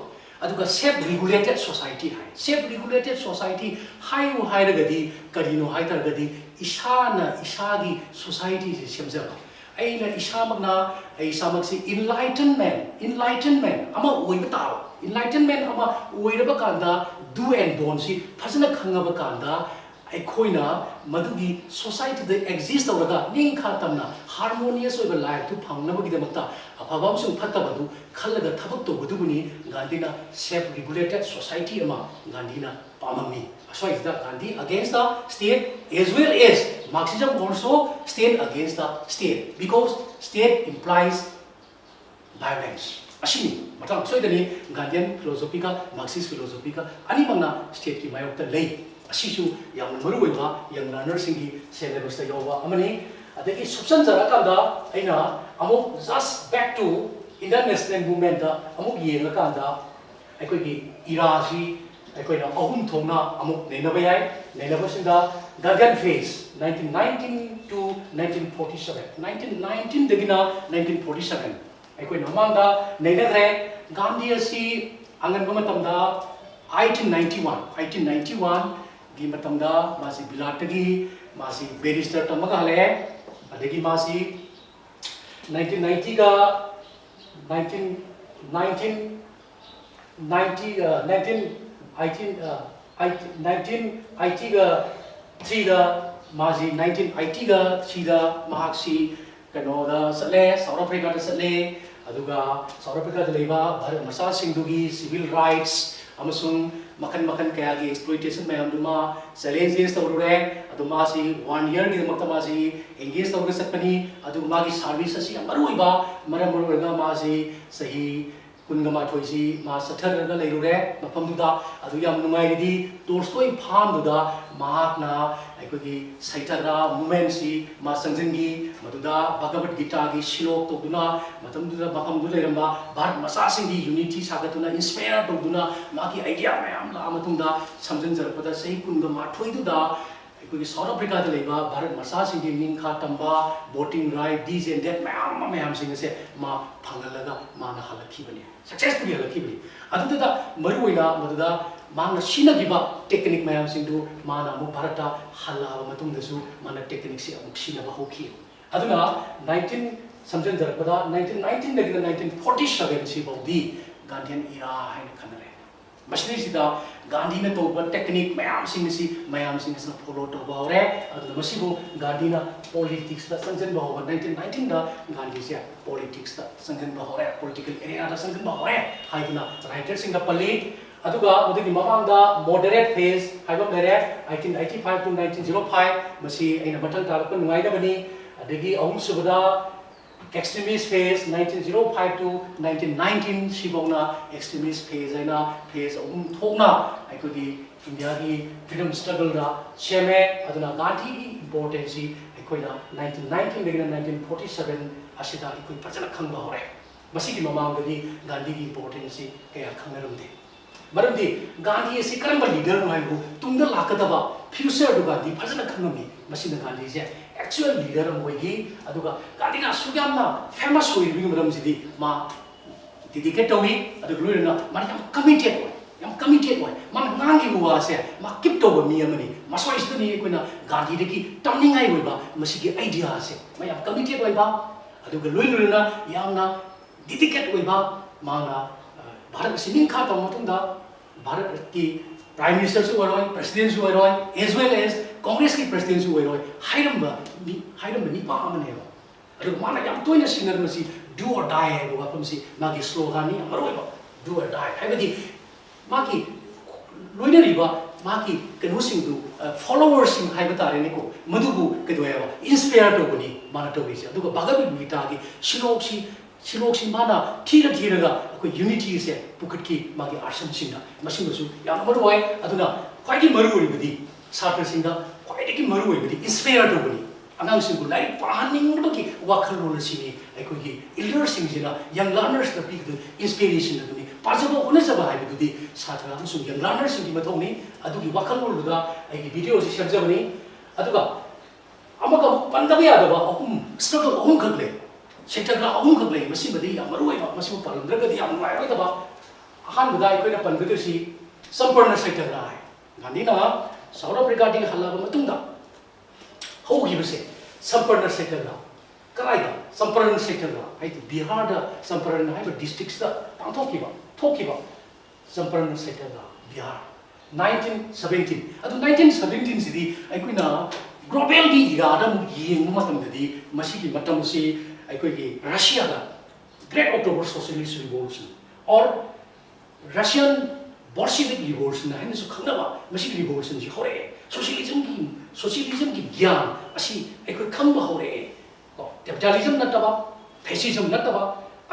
अदुगा सेल्फ रेगुलेटेड सोसाइटी हाइ सेल्फ रेगुलेटेड सोसाइटी हाइउ हाइरगदी करिनो हाइतरगदी इसाना इसागी सोसाइटी से सेमजबा अइना इसामकना इसामकसी इनलाइटनमेंट अमा ओइबा ताबा इनलाइटनमेंट अमा ओइरबा कांदा do and don't सी फजना खंगबा कांदा अखोइना मदुगी सोसाइटी द एक्जिस्ट तौरगा निंखातमना हार्मोनियस ओइबा लाइफ तु फंगनबगिदमक्ता अफाबामसुं फत्तबदु खल्लगा थबक तौबदुबुनी गांधीना सेल्फ रेगुलेटेड सोसाइटी अमा गांधीना पाममी असोइदा Gandhi against the state as well as Marxism also stand against the state because state implies violence Ashwini मतलब सोइदनी गांधीयन फिलोसॉफी का मार्क्सिस्ट फिलोसॉफी का अनिमंगना स्टेट की मायोक्ता लई असिसु यामन मरुवैबा यंग लर्नर्सिंग की सिलेबस ता यौबा अमनी अदगी सुबसन जराकांदा अइना अमुक just back to Indian national movement दा अमुक येंगकांदा अखोइगी इरासी अखोइना अहुम थोंना अमुक नेनबा याय नेनबसिंदा गार्डियन फेज 1919 to 1947 1919 दगिना 1947 अखोइ नमांदा नेनग्रे गांधी असि अंगनबा मतमदा 1891 गी मतमदा मासी बिलाटगी मासी बैरिस्टर तमगा हले अदगी मासी 1990 का 1980 का 3 दा मासी 1980 का 3 दा महाक्सी कनोदा सले साउथ अफ्रीका दा सले अदुगा साउथ अफ्रीका दा लेबा भारत मसा सिंधुगी सिविल राइट्स अमसुंग मखन मखन कया की एक्सप्लॉइटेशन मैम दुमा चैलेंजेस तौरुरे अदुमा सी 1 ईयर की दमकता मासी एंगेज तौरग सकपनी अदुगा मागी सर्विस असि अमरुइबा मरमरुइगा मासी सही कुनगमा थोइसी मा सथरगा लेरुरे मफमदुदा अदु याम नुंगाइरिदी टोल्स्टॉय फार्मदुदा महाकना अखोगी सैतरा मूवमेंट सी मा संजंगी मदुदा भगवत गीता की श्लोक तौदुना मतमदुदा मफमदु लेरंबा भारत मसासिंगी यूनिटी सागतुना इंस्पायर तौदुना माकी आइडिया मैम ला मतुंदा समजन जरपदा सही कुनगमा थोइदुदा अखोगी साउथ अफ्रीका दा लेबा भारत मसासिंगी निंखा तंबा voting right this and that मैम सिंगसे मा फंगलगा माना हलखिबनी सक्सेसफुली हलखिबनी अदुदा मरुइना मदुदा माना सिनगिबा टेक्निक मैम सिंदु माना मु भारता हलाबा मतुंदसु माना टेक्निक से अमुक सिनबा होखि अदुना 19 समजन जरपदा 1919 दगिना 1947 सि बौदी गांधीयन इरा हाइन खनरे मसनीसिदा गांधी ने तौबा टेक्निक मैम सिंगसी फॉलो तौबा होरे अदुना मसिबु गांधी ना पॉलिटिक्स दा संजन बहोबा 1919 दा गांधी से पॉलिटिक्स दा संजन बहोरे पॉलिटिकल एरिया दा संजन बहोरे हाइना राइटर सिंग दा पली अदुगा उदगी ममांगदा मॉडरेट फेज हाइबम लेरे 1885 to 1905 मसी अइना मथंग तालपन नुगाइदबनी अदगी अहुम सुबदा extremist phase 1905 to 1919 सिबौना extremist phase आइना phase अहुम थोंना अखोगी इंडिया की फ्रीडम स्ट्रगल दा सेमे अदुना गांधी की इंपोर्टेंस सी अखोइना 1919 दगिना 1947 असिदा अखोइ फजना खंगबा होरे मसी की ममांगदी गांधी की इंपोर्टेंस सी कया खंगरमदे मरमदी गांधी से करम लीडर नो तुंग लाकदबा फ्यूचर दु गांधी फजना खंगमी मसिना गांधी से एक्चुअल लीडर मोइगी अदुगा गांधी ना सुग्यामना फेमस होइबि मरमसिदी मा डेडिकेट तोवी अदु लोइना मा याम कमिटेड ओय मा नांगी बुवासे मा किप तोब मी अमनी मसोइसदनी कोइना गांधी दकी तमनिंगाई होइबा मसिगी आइडिया से मा याम कमिटेड होइबा अदुगा लोइना यामना डेडिकेट होइबा माना भारत सिनिंखा तमतुंदा भारत की प्राइम मिनिस्टर से ओरोय प्रेसिडेंट से ओरोय एज वेल एज कांग्रेस की प्रेसिडेंट से ओरोय हाइरम निपा अमने अदु माना याम तोइना सिंगर मसी डू और डाई है वफम से मागी स्लोगान नि अमरोय डू और डाई हाइबदी मागी लोइनरिबा मागी कनोसिंग दु फॉलोअर्स सिंग हाइबा तारे ने को मधुबु कदोयबा इंस्पायर तो बनी माना तो बिसे अदुगा बागबि बिटागी सिलोक्सी माना थीरगा अखोय यूनिटी से पुखट की मागी आर्सन सिंगा मसिंगसु याम मरुवाय अदुना ख्वाइदि मरुओरिबदि सात्र सिंगा ख्वाइदि मरुओरिबदि इंस्पायर तो बनी अगांग सिंगु लाइक पानिंगबगी वाखल रोल सिनी अखोयगी इल्डर सिंगजिना young learners the pick the inspiration अदुनी पाजबो होनजबा हाइबदुदि सात्र अमसु यंग लर्नर्स सिंगी मथौनी अदुगी वाखल रोलदा आइगी वीडियो सि सेमजबनी अदुगा अमगा पंदबा यादबा अहुम स्ट्रगल अहुम खगले सेक्टर अहुम खगले मसिबदि यामरुयबा मसिबु पालंद्रगदि याम लायरोदबा अहानबदा अखोयना पंदगदि संपूर्ण सेक्टर राय गांधीना साउथ अफ्रीका दि हल्लाबा मतुंगा होगिबसे संपूर्ण सेक्टर कराइदा संपूर्ण सेक्टर हाइदि बिहार दा संपूर्ण हाइबा डिस्ट्रिक्ट्स दा पांथोकिबा संपूर्ण सेक्टर बिहार 1917 अदु 1917 सिदि अखोइना ग्लोबल दी इरादा मु येंग मतमदि मसिगी मतमसि अखोइगी रशिया दा ग्रेट अक्टोबर सोशलिस्ट रिवोल्यूशन और रशियन बोल्शेविक रिवोल्यूशन हाइनसु खंगबा मसिगी रिवोल्यूशन जि होरे सोशलिज्म की ज्ञान असी अखोइ खंगबा होरे कैपिटलिज्म नतबा फैसिज्म नतबा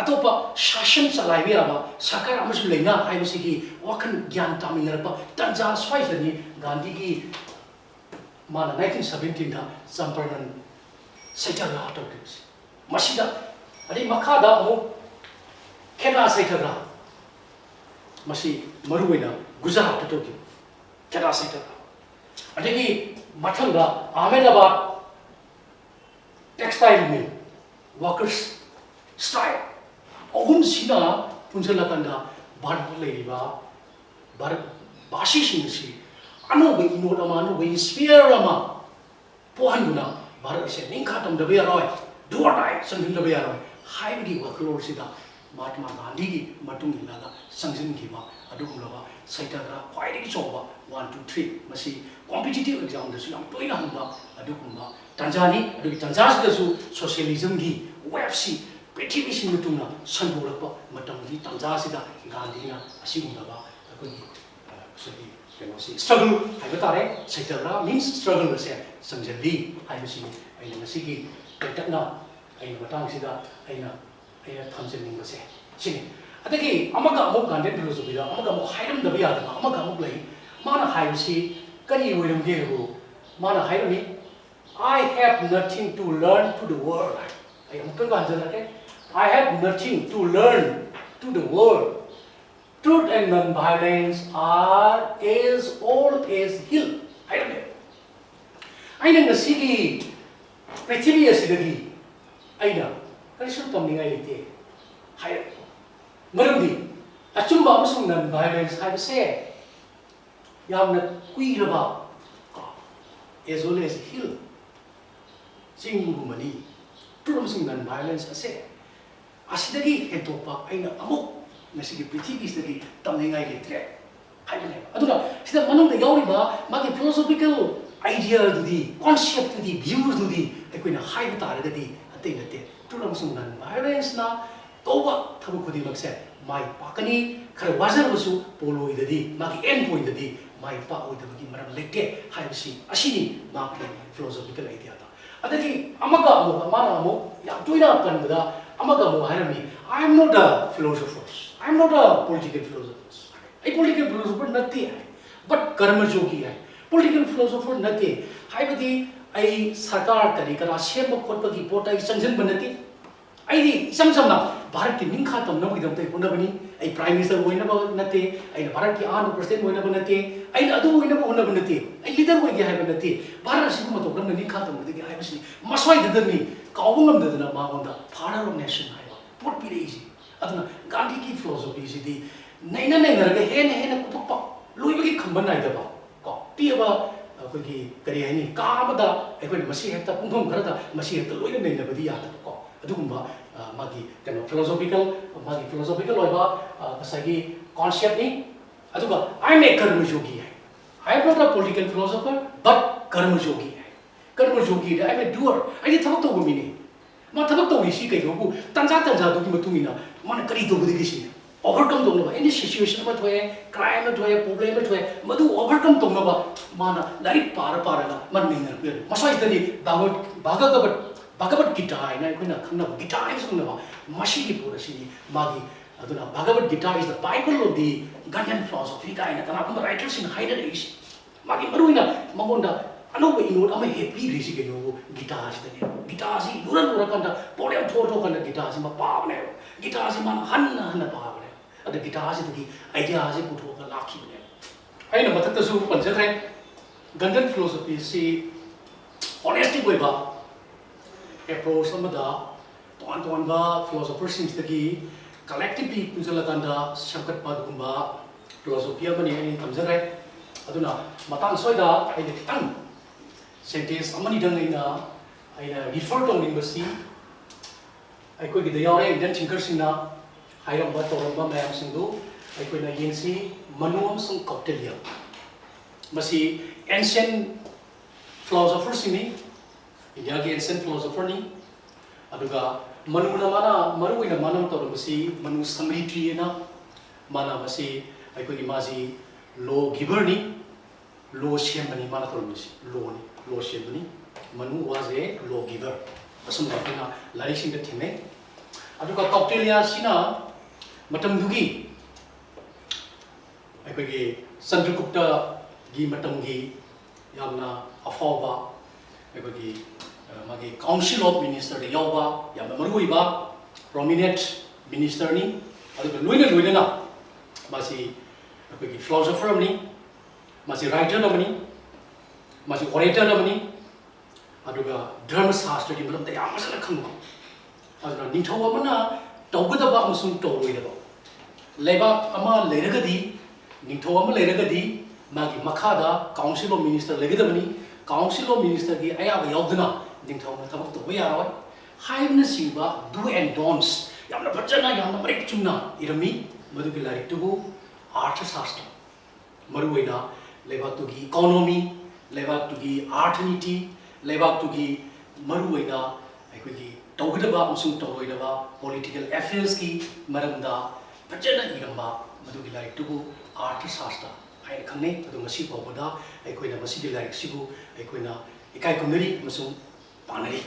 अतोपा शासन चलाइबे याबा सरकार अमसु लेना हाइबसिगी वखन ज्ञान तामिनरबा तंजा स्वाइसनि गांधी की माना 1917 दा संपूर्ण सेक्टर हाटोकिस मसिदा अदि मखादा अमु केना सेक्टर मसी मरुवेना गुजरात टोकि केना सेक्टर अदगी मथंगा Ahmedabad textile mill workers strike अहुम सिना पुंजलकंदा भारत लेरिबा भारत बासी सिंगसी अनोबे इनोड अमा अनोबे इंस्पायर अमा पोहंदुना भारत से निंखातम दबे यारोय दुआटाय संगिन दबे यारोय हाइबगी वखलोर सिदा महात्मा गांधी की मतुंग इनागा संजिन की मा अदुगुलबा सैताग्रा ख्वाइदगी चौबा 1 2 3 मसी कॉम्पिटिटिव एग्जाम दसु याम तोइना हंबा अदुगुलबा तंजानी अदुगी तंजासदसु सोशलिज्म की वेबसी पृथ्वी सिंह तुंगना संदोरप मतमगी तंजासिदा गांधीना असिगुलबा अखोगी सही केनोसी स्ट्रगल हाइबा तारे सैताग्रा मीन्स स्ट्रगल से संजली हाइबसी आइना मसिगी पेटकना आइना मतंगसिदा आइना थमजनिंगसे सिनि अदगी अमगा अमुक गांधी फिलोसफीदा अमगा अमुक हाइरम दबे यादबा अमगा अमुक लई माना हाइबसी करी ओइरमगेरबो माना हाइरमी I have nothing to learn to the world. I am going I have nothing to learn to the world. Truth and non-violence are as old as hill. I don't know. I know the city, Prithvi asidagi. I know. Karisu tamning I lite. I Marundi. Achumba amasung non-violence. I say. Yamna kuiraba. As old as hill. Singumani, Plumsing and violence ase. Asidagi hetopa, aina amuk, Nasi Pritibistagi, Taming I get threat. I don't know. Aduna, Sida Manu the Yoriba, Maki philosophical idea to the concept to the views to the Equina Haibatari, a thing that Plumsing and violence na, Toba Tabukudi Maxe, my Pakani, Karawazan Polo the D, Maki endpoint the D, my pa with the Madam Leke, Haibasi, Ashini, Maki, philosophical idea. Adagi amaga mo amana mo ya tuina panbada amaga mo hairami I am not a philosopher, I am not a political philosopher. I political philosopher nati hai but karma yogi hai political philosopher nati haibadi ai sarkar tarikara sema khotpagi pota sanjan banati ai di samsamna bharat ki ningkha tam na bidam tai hunabani ai prime minister hoina ba nati ai bharat ki an president hoina ba nati ai adu hoina ba hunabani nati ai leader hoi ge hai ba nati bharat siguma to gram ningkha tam de ge hai basni maswai dadani kaungam dadana ma honda father of nation hai ba pot piresi aduna gandhi ki philosophy si di naina naina ga hena kupapa loibagi khamban nai da ba ko piaba koi ki kari hai ni ka ba da ai koi masi hekta pungthom khara da masi hekta loina naina ba di ya da ko adugumba magi philosophical oiba kasagi concept ni I am a karma yogi. I am not a political philosopher, but karma yogi. Karma yogi, I am a doer. I did talk to me. Ma talk to me, she can go. Tanza to Matumina, Manakari to Buddhishi. Overcome to any situation, but where crime, but where problem, but where Madu overcome to Nova, Mana, Larry Para, Manina, Masai, Bhagavad Gita, and I couldn't guitar is Mashi Purashi, Magi. Bhagavad Gita is the Bible of the Gandhian philosophy, and the writers in higher age. Magi Maruina, Mamonda, I know in what I'm a happy Rishiko guitars, guitars, Duran, Podium Toto and the guitars in my power, guitars in my Hanna and the power, and the guitars in the ideas put over lucky. I know what the Zoo Panzare Gandhian philosophy say honesty with approach some of the Tuanba philosophers seems to be collectively Punjalakanda, Shankat Padumba, philosophy of money, Tamzare, Aduna, Matan Soida, I did tongue. Sentence Amani Dangina, I refer to university. I could get the Yore, then Chinkersina, Hiram Batoramba Mayam Sindu, I could against Manuam Sung Coctelia. Masi ancient philosophers in me, India ancient philosopher ni, Aduga. Manuna mana maru ina manam to masi manu samriti na mana masi ai ko imaji law giver ni law shemani mana to masi law shemani manu was a law giver asum na kina lai sing the thime adu ka coctelia sina matam dugi ai ko gi Chandragupta gi matam gi yamna afawa ai ko gi Magi Council of Minister the Yoba, Yamaruiba, prominent minister ni, Luina, Masi philosopher ni, Masi writer ni, Masi orator ni, Aduga Dharma Sastra di Madam Tayamasana Kamba. Aduna Nintawamana, Togudaba Musum Toruidaba. Leba Ama Leragadi, Nintawama Leragadi, Magi Makada, Council of Minister Legadamani, Council of Minister di Ayaba Yodana. Dingtao na tabak to bayaroy haibna siba do and don'ts yamna bajana yamna marik chumna irami madugi larik tugu arthashastra maruina leba tugi economy leba tugi arthniti leba tugi maruina aikogi tawgdaba amsung tawroidaba political affairs ki maramda bajana iramba madugi larik tugu arthashastra haina khangne adu ngasi bawda aikoina masigi larik sibu aikoina ikai kumari amsung Panari.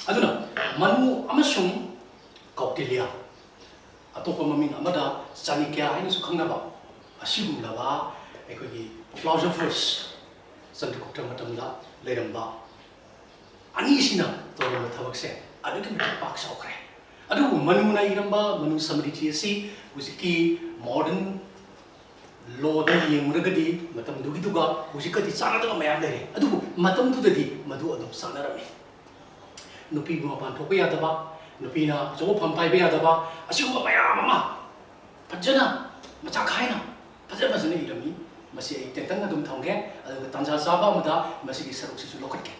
Aduna, Manu Amasung, Coctelia. Atopa Maming Amada, Sanikia, and Sukanaba, Asibum Lava, Equity, philosophers, Santa Kutamata, Ledamba. Anisina, Torama Tavakse, Adukim Park Sokre. Adu Manuna Iramba, Manu Samaditi, was a key modern law yang meragadi matam dugi duga usika di sana daga mayam dere adu matam tu dadi madu adu sana rami nupi mo pan thok ya daba nupi na jo phampai be ya daba asiu mayam mama pajana macha khaina pajana bajana irami masi ai tentang adum thongge adu tanja saba mada masi gi saruk si lokat ke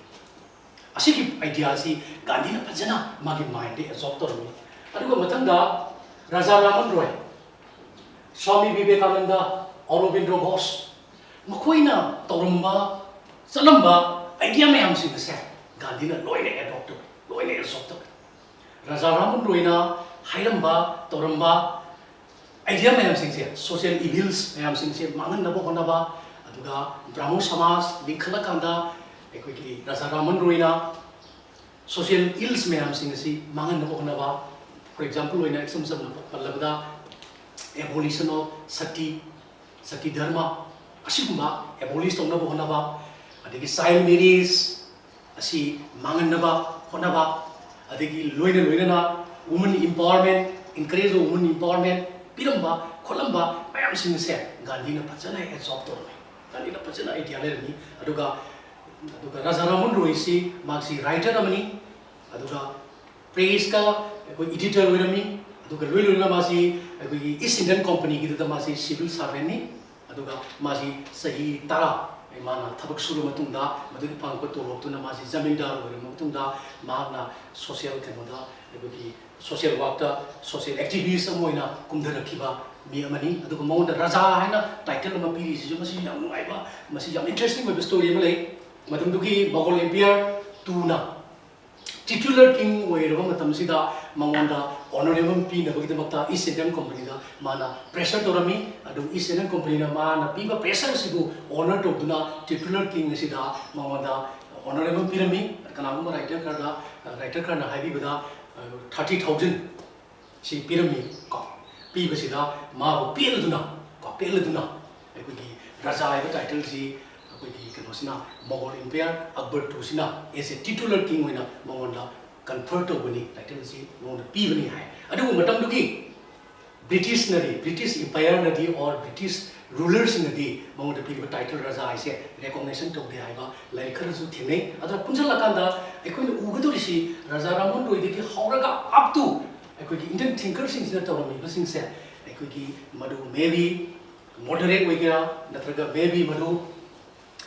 asiki idea si gandhi na pajana magi mind de absorb to rami adu ko mathang da Raja Raman Roy Swami Vivekananda Aurobindo Bose, Makoina, Torumba, Salamba, idea may am sing the set, Gandhina, Loine adopted, Loine adopted. Raja Raman Roina, Haidamba, Torumba, idea may am sing here, social evils may am sing here, Mangan Nabokonaba, Aduga, Brahmo Samas, Vinkalakanda, equity, Raja Raman Roina, social ills may am sing here, Mangan Nabokonaba, for example, in exams of Palabada, abolition of Sati Dharma, Asigumba, abolish on Nabo Honaba, Adiki Sil Miris, Asi Manganaba, Honaba, Adiki Luina, women empowerment, increase of women empowerment, Piramba, Columba, I am seeing set, Gandhina Pachana and Soptor, Gandhina Pachana Itialerni, Aduga Razaramun Roisi, Maxi writer Amani, Aduga praise ka, editor with me. Aduga Luina Masi, East Indian Company, kita masih civil servant ni, aduga masih sahi tara, mana tabak suru matunda, madu pangko tolok tu na masih zamindar, matunda, mana social kemuda, social worker, social activist semua ina kumdara kiba, mi amani adu ko mawon da raja haina title ma piri si masi yam ngai ba masi yam interesting web story ma lei matam du ki Mughal Empire tuna titular king oiraba matam sida mawon da honorable p na bagida makta East Indian Company da mana pressure torami adu East Indian Company na mana piba pressure sidu honor to duna titular king sida mawon da honorable p rami kana ma writer karna haibi bada 30,000 si pirami ko pi basida ma bo pelduna aikogi raja ai title si aikogi kanosina Mughal Empire Akbar II sina as a titular king oina mongonda confer to bani title si mongonda pi bani hai adu matam dugi British Empire nadi or British rulers nadi mongonda pi title raja ai se recognition to de ai ba lai khar su thine adra punjal lakanda aikoi ugadu si Raja Ramon Roy de ki hauraga up to aikogi Indian thinkers in the town basing se aikogi madu maybe moderate oigera natraga maybe madu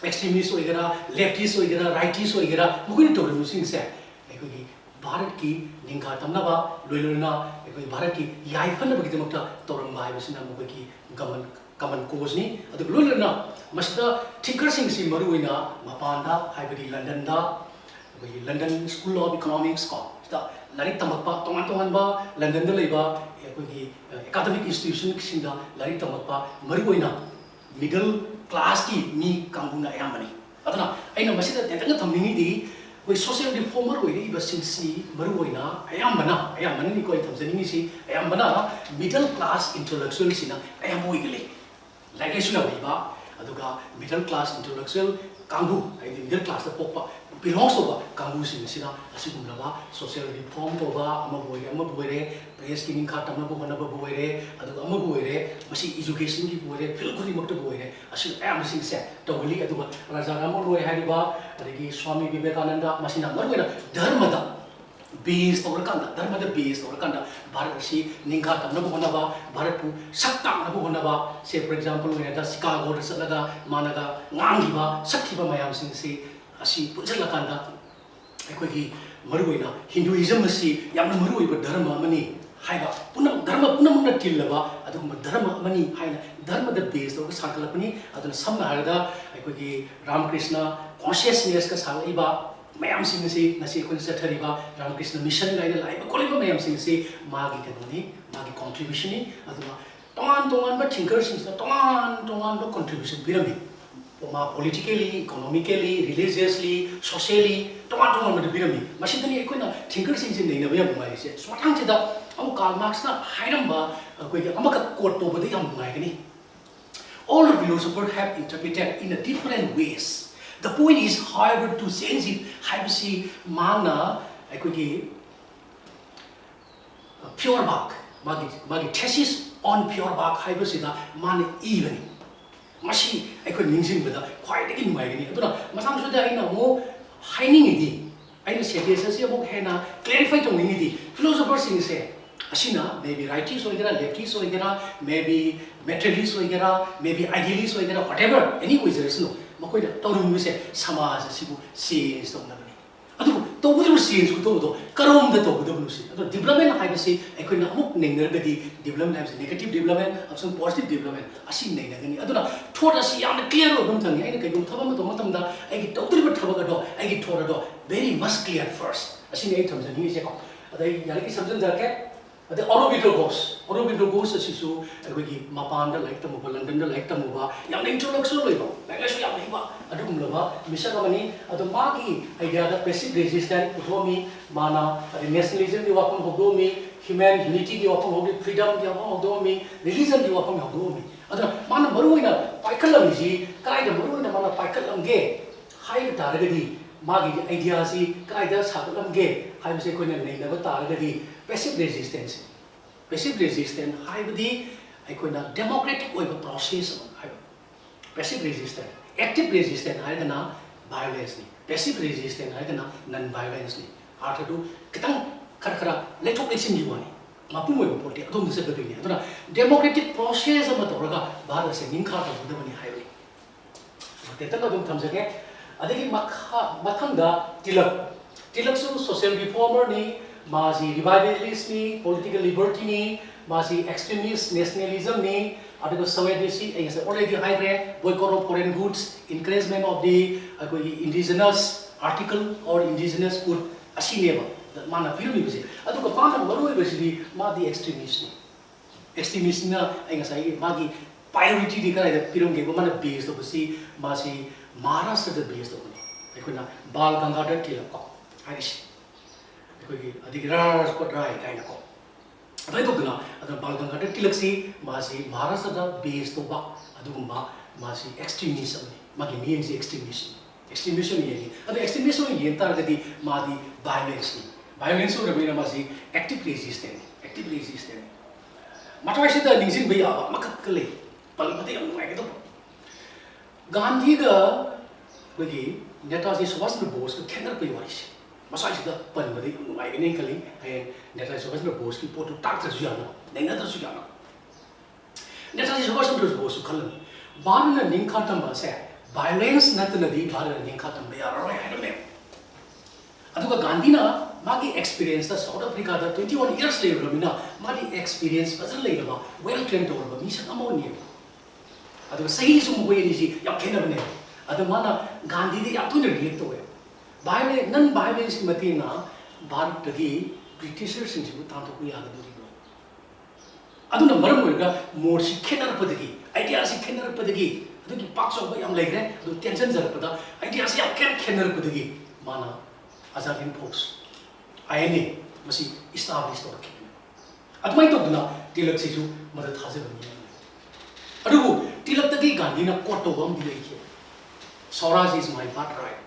extremist oigera leftist oigera rightist oigera mukuni to basing se aikogi Bharat ki ningka tamna ba loilona aikogi Bharat ki yai phan ba ki makta toram ba basina mukogi common cause ni adu loilona masda thinkers si maru oina mapanda haibadi London da London School of Economics ko larik tamakpa tongan ba London da leiba aikogi academic institution sinda larik tamakpa maruoina middle class ki mi kanguna ayamani adana aina masida tetanga thamningi di koi social reformer oire iba sinsi maruoina ayamana ni koi thamjani si ayamana middle class intellectual sina ayamoi like suna ba aduga middle class intellectual kangu ai middle class da pokpa belongs to ba kangu sina asigumla social reform to ba ama boire press king kha tamna bo hona ba boire adu ama boire masi education ki boire phil khuri makta boire asin am sing se to goli adu Raja Ramon Roy hari ba adigi Swami Vivekananda masina marwena dharma da base to kanda Bharat si ningka tamna bo hona ba Bharat pu sakta na bo hona ba say for example when da Chicago da salaga managa ngangi ba sakhi ba mayam sing se asi punjala kanda aikogi maruina Hinduism si yamna maruiba dharma amani haiba dharma punamna tillaba aduguma dharma amani haina dharma da base to sakalapani aduna samna harada aikogi Ramakrishna consciousness ka salaiba mayam sing si nasi ko sa thariba Ramakrishna mission gaina laiba koliba mayam sing si magi kanoni magi contribution ni aduna tongan ba thinkers sing tongan ba contribution birami politically, economically, religiously, socially, tongan madu birami masidani ekoina thinkers sing nei na bayam mai se swatang chida am Karl Marx na hairamba koi amaka quote to badi am mai kani all the philosophers have interpreted in a different ways. The point is, however, to change it, haibasi mana aikogi pure bak magi thesis on pure bak haibasi da man even masi aikoi ningsing bada khwai degi mai gani aduna masang su da aina mo haining idi aina suggestion se mo hena clarify to ningi di philosophers sing se asina maybe rightists oigera leftists oigera maybe materialists oigera maybe idealists oigera whatever any ways there is no makoi da tawru se samaj sibu change to na bani adu to bu change ku to karom da to bu da si adu development haibasi aikoi na amuk nengner gadi development haibasi negative development option positive development asi nei na gani aduna thought asi yam clear ro dum thang aina kai dum thaba ma to matam da ai gi tawtri ba thaba ga do ai gi thora do very much clear first asi nei tham jani se ko adai yar ki samjan jar ke adai Aurobindo Ghosh asi su aikoi gi mapan da like tamu London da like tamu ba yam intellectual loi ba like su yam nei ba adum lo ba misaka mani adu ma gi idea da passive resistance uthomi mana nationalism di wapam hodomi human unity di wapam hodi freedom di wapam hodomi religion di wapam hodomi adra mana maruina paikalam ji kai da maruina mana paikalam ge hai taragadi magi idea si kai da sakalam ge hai se koina nei na ba taragadi passive resistance hai badi ai koina democratic oiba process hai passive resistance active resistance hai na violence ni passive resistance hai na non violence ni artha du kitang khara letok lesin ni wani mapu moi porti adom se gadini aduna democratic process ama toraga bhara se ningkha ta budamani hai ri tetang adum thamjage adagi mathang da tilak su social reformer ni मासी revivalist नि political liberty नि मासी extremist nationalism नि अदुग सवेदेसी ऐसे already हाइग्रे boycott of foreign goods encouragement of the indigenous article or indigenous food asineba mana film bisi aduga mana maroi bisi ma di extremist na ai ngasai magi priority di kai da film ge mana base to bisi ma si Maharashtra da base to ni ekuna Bal Gangadhar Tilak ko ai si ekoi adigirar ko try kai na ko adai to duna adana Bal Gangadhar Tilak si ma si Maharashtra da base to ba adugumba ma si extremism ni magi mean si extremism ye ni adu extremism ye tar gadi ma di violence ro rabina ma si active resistance matwai se da ningsin bhai aba makak kale pal mate am ngai to Gandhi ga bagi Netaji Subhash Chandra Bose ka khenar pai wari se masai se da pan mate ngai ne kali and Netaji Subhash Chandra Bose ki photo tak ta ju yana nenga ta ju yana Netaji Subhash Chandra Bose khalan Barna Ninkhatam se violence natanadi Barna Ninkhatam be aroi haidame aduga Gandhi na magi experience da South Africa da 21 years later rabina magi experience fazal leila well trained over mi sa amoni aduga sahi sum hoye ni si yam khena bane adu mana Gandhi de yam tune react hoye violence non violence mati na Bharat dagi Britishers sing bu ta to ku ya ga duri aduna maram hoiga more si khena padagi idea si khenar padagi adugi pakso ba yam legre adu tension jar pada idea si yam khenar padagi mana Azad Hind Force INA masi establish to rakhi admai to duna Tilak si ju mara thaje bani adugu Tilak tagi Gandhi na quote to bam di lekhi Swaraj is my birthright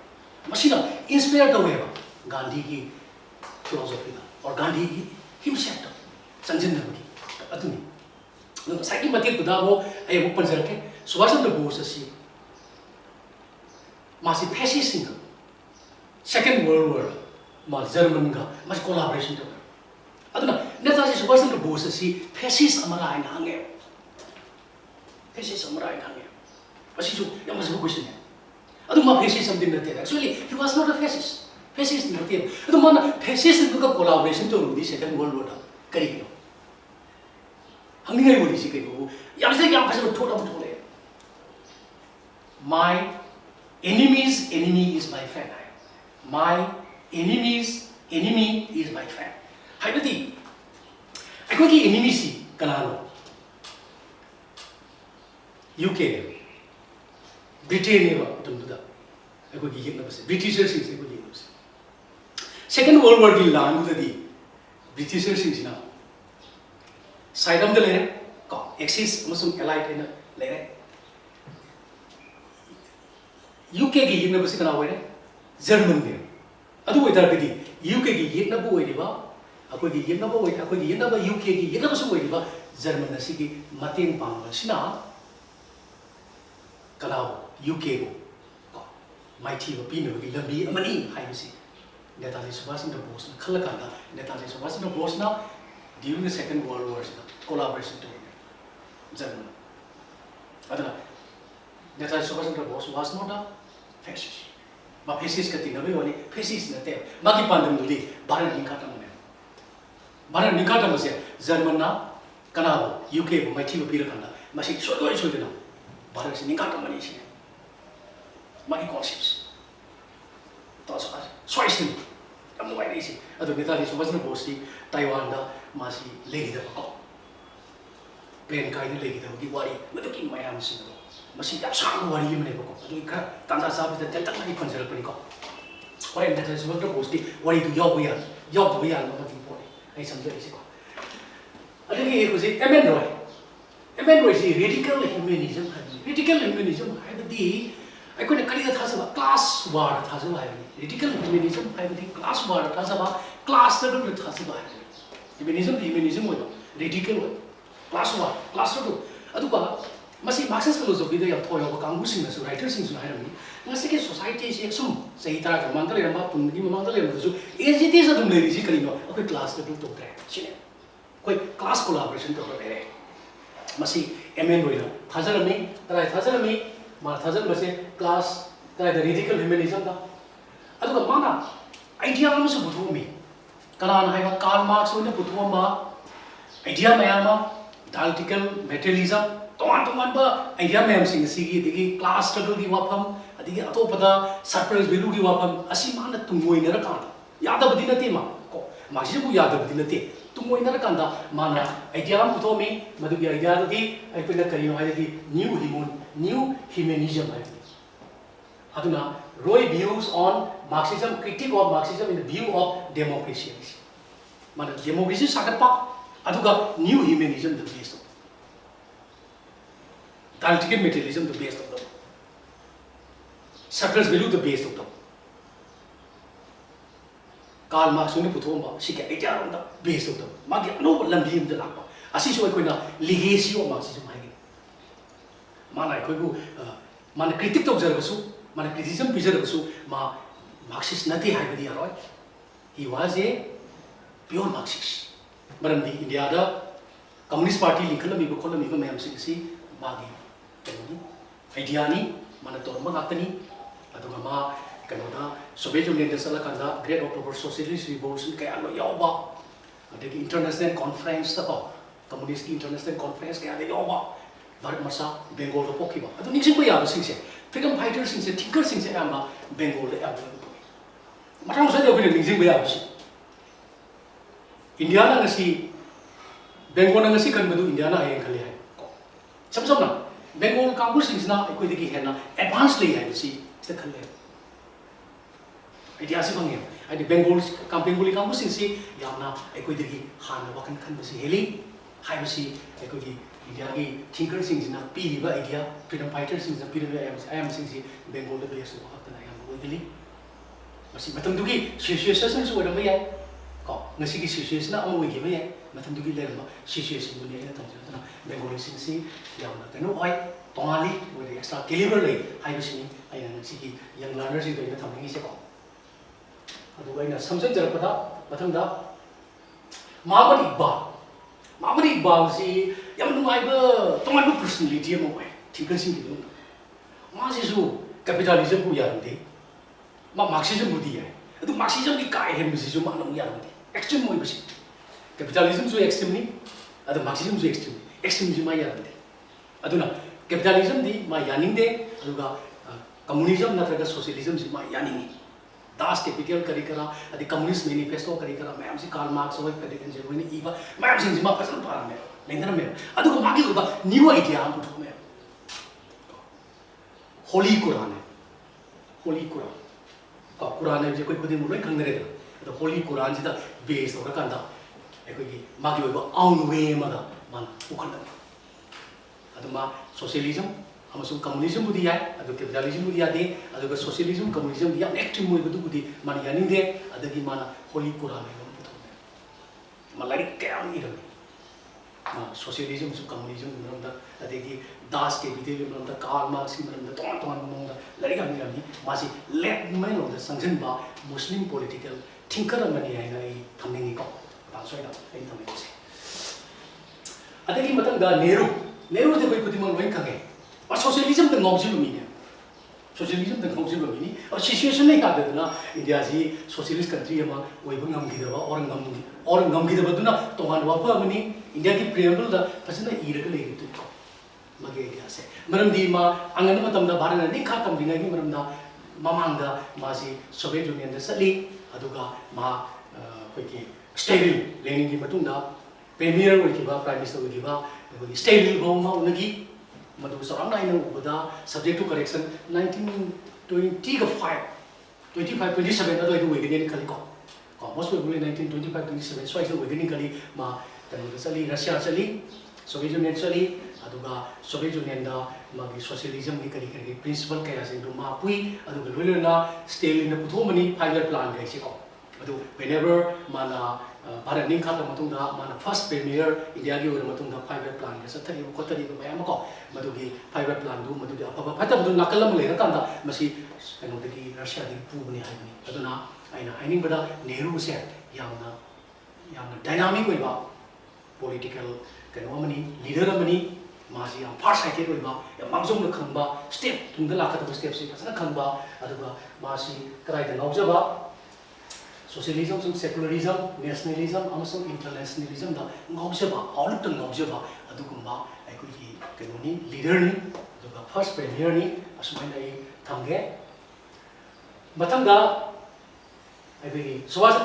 masi na inspired to weba Gandhi ki philosophy da or Gandhi ki himself sanjay nagi aduni Saki mati kuda mo ay mo panjar ke Subhash Chandra Bose si masih fascist ni Second World War ma German ga mas collaboration to aduna Netaji Subhash Chandra Bose si fascist amara ai hange masi ju yang masuk question adu ma fascist something nate actually he was not a fascist nate adu mana fascist ga collaboration to rudi Second World War da kari no hangai wori si kai go yam se yam phasa thoda thole my enemy's enemy is my friend my enemy's enemy is my friend haibati akoi ki enemy si kanano UK ne Britain ne ba tumda akoi ki yekna base Britishers si akoi yekna base Second World War ki lan da di Britishers si na side of the lane ko Axis amasung allied in lane UK gi yekna base kana hoire German ne adu wei dar gidi UK gi yekna bo wei ba akoi gi yekna bo wei akoi gi yekna ba UK gi yekna ba su wei ba German na si gi mateng pang ba sina kalau UK ko mighty ba pin ba gi lambi amani hai ba si Netaji Subhash Chandra Bose khalakanda Netaji Subhash Chandra Bose na during the Second World War collaboration to German adana Netaji Subhash Chandra Bose was not a fascist ma fascist ka tina be wani fascist na te magi pandam duli Bharat Nikata se German na kana UK bo mai thi bi ra kanda masi sodoi sodina Bharat se Nikata mani se magi concepts to choice ni am no ai si adu Netaji Subhash Chandra Bose Taiwan da masi legi da ko plane kai ni legi da ki wari madu ki mayam sin do masi ya sang wari mene ko adu ka tanda sa bi da tak lai konser pani ko ore Netaji Subhash Chandra Bose ki wari tu yo bu ya no ki pore ai samjhe si ko adu ki ko si MN Roy si radical humanism hai di ai ko ne kali da thasa ba class war thasa ba radical humanism hai di class war thasa ba class da do thasa ba humanism ho radical ho class war class do adu ba masi Marxist philosophy da ya thoyo ba kangu sing na su writers sing su hai rami ngasi ke society se sum sei tara ka mang ka le ma pun gi mang ka le ma su AGT sa dum le ri si kali no akoi class da do to tre chine koi class collaboration to re masi MN Roy na thazarami ma thazar base class da radical humanism da adu ka mana idea ma su budhu mi Kanan hai Karl Marx oi na puthoma idea mayama dialectical materialism toman ba idea mayam sing sigi digi class struggle gi wafam adigi atopada surplus value gi wafam asi mana tungoi na rakanda yada badi na tema ko Marxism bu yada badi na te tungoi na rakanda mana idea am puthomi madugi idea di ai pena karino hai di new humanism hai aduna Roy views on Marxism, critique of Marxism in the view of democracy. Mana democracy sagatpa aduga new humanism the base of dialectical materialism the base of them. Surplus value the base of them. Karl Marx ne puthomba sika idea on the base of them. Magi no lambi the lakpa. Asi so ko na legacy of Marxism hai. Mana ko bu mana critique to observe mana criticism preserve so ma Marxist nati haibadi aroi. He was a pure Marxist. Maram di India da Communist Party linkala mi ko mi ko mayam sing si magi kanoni idea ni mana torma gatani aduga ma kanona Soviet Union da sala kanda Great October Socialist Revolution kaya lo yawa adegi international conference ta ko communist international conference kaya de yawa Bharat Masa Bengal ro pokhiba adu ningsing ko ya sing se freedom fighters sing se thinker sing se ama Bengal le ya matang sa de ko ningsing ko ya si India na ngasi Bengal na ngasi kan madu India na ay khali hai sam sam na Bengal kangbu sing na ko de ki hai na advance le hai si se khale idea si bang ai de Bengal Bengali kangbu sing si yamna ai ko de ki hana wakan khan si heli hai si ai ko ki India ki thinker sing na pi ba idea freedom fighters sing na pi I am sing si Bengal le base ko ta na yam ko dili masi matam du ki situation so ra mai ko ngasi ki situation na amu gi mai matam du ki le ma situation bu ne na tam na Bengal sing si yam na tano ai tongali wo de extra caliber le hai bi si ai na ngasi ki young learners si de na tham ngi se ko adu bai na samjai jar pa da matam da Muhammad Iqbal si yang nungai ba tongan bu personality mo ai thinker sing gi ma si su capitalism bu ya de ma Marxism bu di ai adu Marxism ki kai hem si su ma nong ya de extreme mo bi capitalism su extreme ni adu Marxism su extreme ji ma ya de adu na capitalism di ma yaning de adu ga communism na traga socialism si ma yaning Das Kapital Karikara, the Communist Manifesto Karikara, Mam si Karl Marx, or Pedican Germany, Eva, Mam Sing Zima Person Parame, Lenderame. I do Magi about new idea to me. Holy Quran. Quran is a quick with him, the Holy Quran is the base of Rakanda. Magi over own way, mother, man, Ukanda. Aduma, socialism. Amasung communism budi ya, adu capitalism budi ya de, adu socialism, communism dia extreme mo betul budi, mana yani de, ada di mana Holy Quran itu betul. Malari kaya ni dah. Socialism, communism betul dah, ada di Das Kapital betul dah, Karl Marx betul dah, tuan betul dah, lari kami ni masih left main orang sangsen ba Muslim political thinker mana ya ini kami ni kau, bangsa ini ini kami ni. Ada di macam dah Nehru tu baik betul mana kau Socialism the ngomjil mini. Socialism the ngomjil mini. और situation नहीं काटे तो ना India जी socialist country है मां वही भी ngam किधर बा और ngam किधर बा तो ना तो मान वापस मनी इंडिया की preamble दा पसंद है ईरक ले तो मगे इंडिया से मरम दी मां अंगन में तमदा भारत ने नहीं खाता बिना की मरम दा mamang दा मासी Soviet Union दा सली अदुगा मां कोई की stable लेने की मतुं दा premier वही की बा prime minister वही की बा वही stable बहु मां उनकी Madu seorang lain udah subject to correction 1925 27 atau itu wegening kali kok. Most probably 1925 27 so itu wegening kali ma dan sali Russia sali Soviet Union sali aduga Soviet Union da magi socialism ni kali principle kaya sing do ma pui aduga luluna Stalin na puto mani 5-year plan kaya si ko. Adu whenever mana Bharat ning kata matung da mana first premier India gi ora matung da 5-year plan ga sathari ko tari ko mayam ko madu gi 5-year plan du madu apa phata madu nakalam le kan da masi kanu gi Russia gi pu bani hai ni aduna aina aining bada Nehru se yamna dynamic oi ba political kanu mani leader mani masi am far sighted oi ba mangsom na khang ba step tung da la ka step se sana khang ba aduga masi krai da ngau ja ba socialism sung secularism nationalism amasung internationalism da ngawjaba outlook tang ngawjaba adugumba aikoi kenoni leader ni aduga first premier ni asumai ai thamge mathanga aikoi Subhash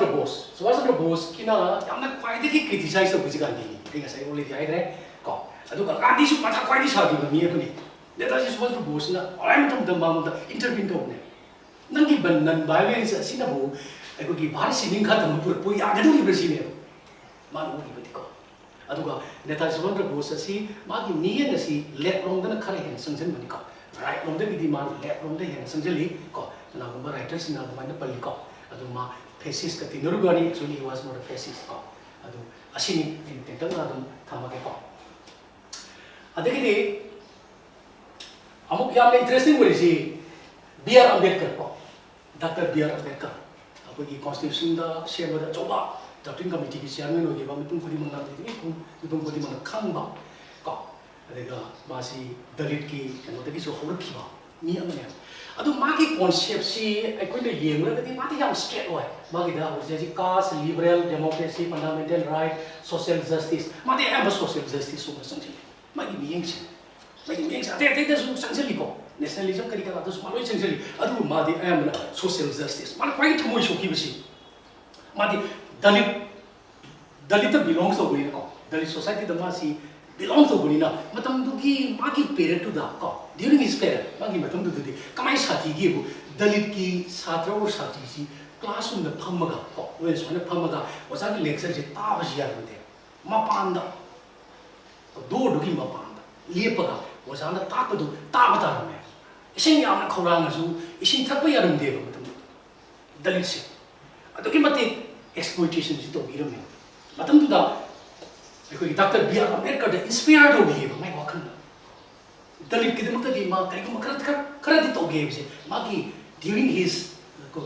Chandra Bose kina yamna kwaide ki criticize to bijiga ni tinga sai only ai re ko aduga gandhi su matha kwaide sa di mi apuni netaji Subhash Chandra Bose na alai matam da ma da intervene to ne nangi ban nan violence sina bu aikoi bhari sining kha tham pur pui ya gadu ni besi ne man uri bati ko aduga netaji Subhash Chandra Bose si magi niye na si left wrong da khare hen sangjan bani ko right wrong da di man left wrong da hen sangjali ko na gumba writer sina da man pali ko aduma fascist ka tinurugani actually he was not a fascist ko adu asini tentang adum thamake ko adagidi amuk yamna interesting wari si B.R. Ambedkar ko Dr. B.R. Ambedkar apagi constitution da shema da choba drafting committee ki chairman hoge ba mitung khudi mangna de ko mitung khudi mangna khangba ko adega masi dalit ki kano tagi so horki ba mi amane adu magi concept si aikoi na yengra gadi mati yam straight way magi da urjaji caste liberal democracy fundamental right social justice mati am social justice so sanji magi miyeng ate da so sanjali ko nationalism kari ka da so maloi sanjali adu madi am na social justice mal kwai thumoi so ki bisi madi dalit belongs to we ko dalit society da masi belongs to we na matam du ki magi parent to da ko during his period magi matam du di kamai sathi gi bu dalit ki satra or sathi si classroom da phamaga ko we so na phamaga osa ki lecture je ta ba ji ya de mapan da do ki mapan da lepaga osa na ta ko du ta ba ta me isin ya na khorang su isin thak pa ya ram de ba matam dalit se adu ki mate exploitation ji to bi ram me matam du da aikoi Dr. B.R. Ambedkar da inspired ho bi ba mai wakhan dalit ki dum ta gi ma kai ko kara di to game se magi during his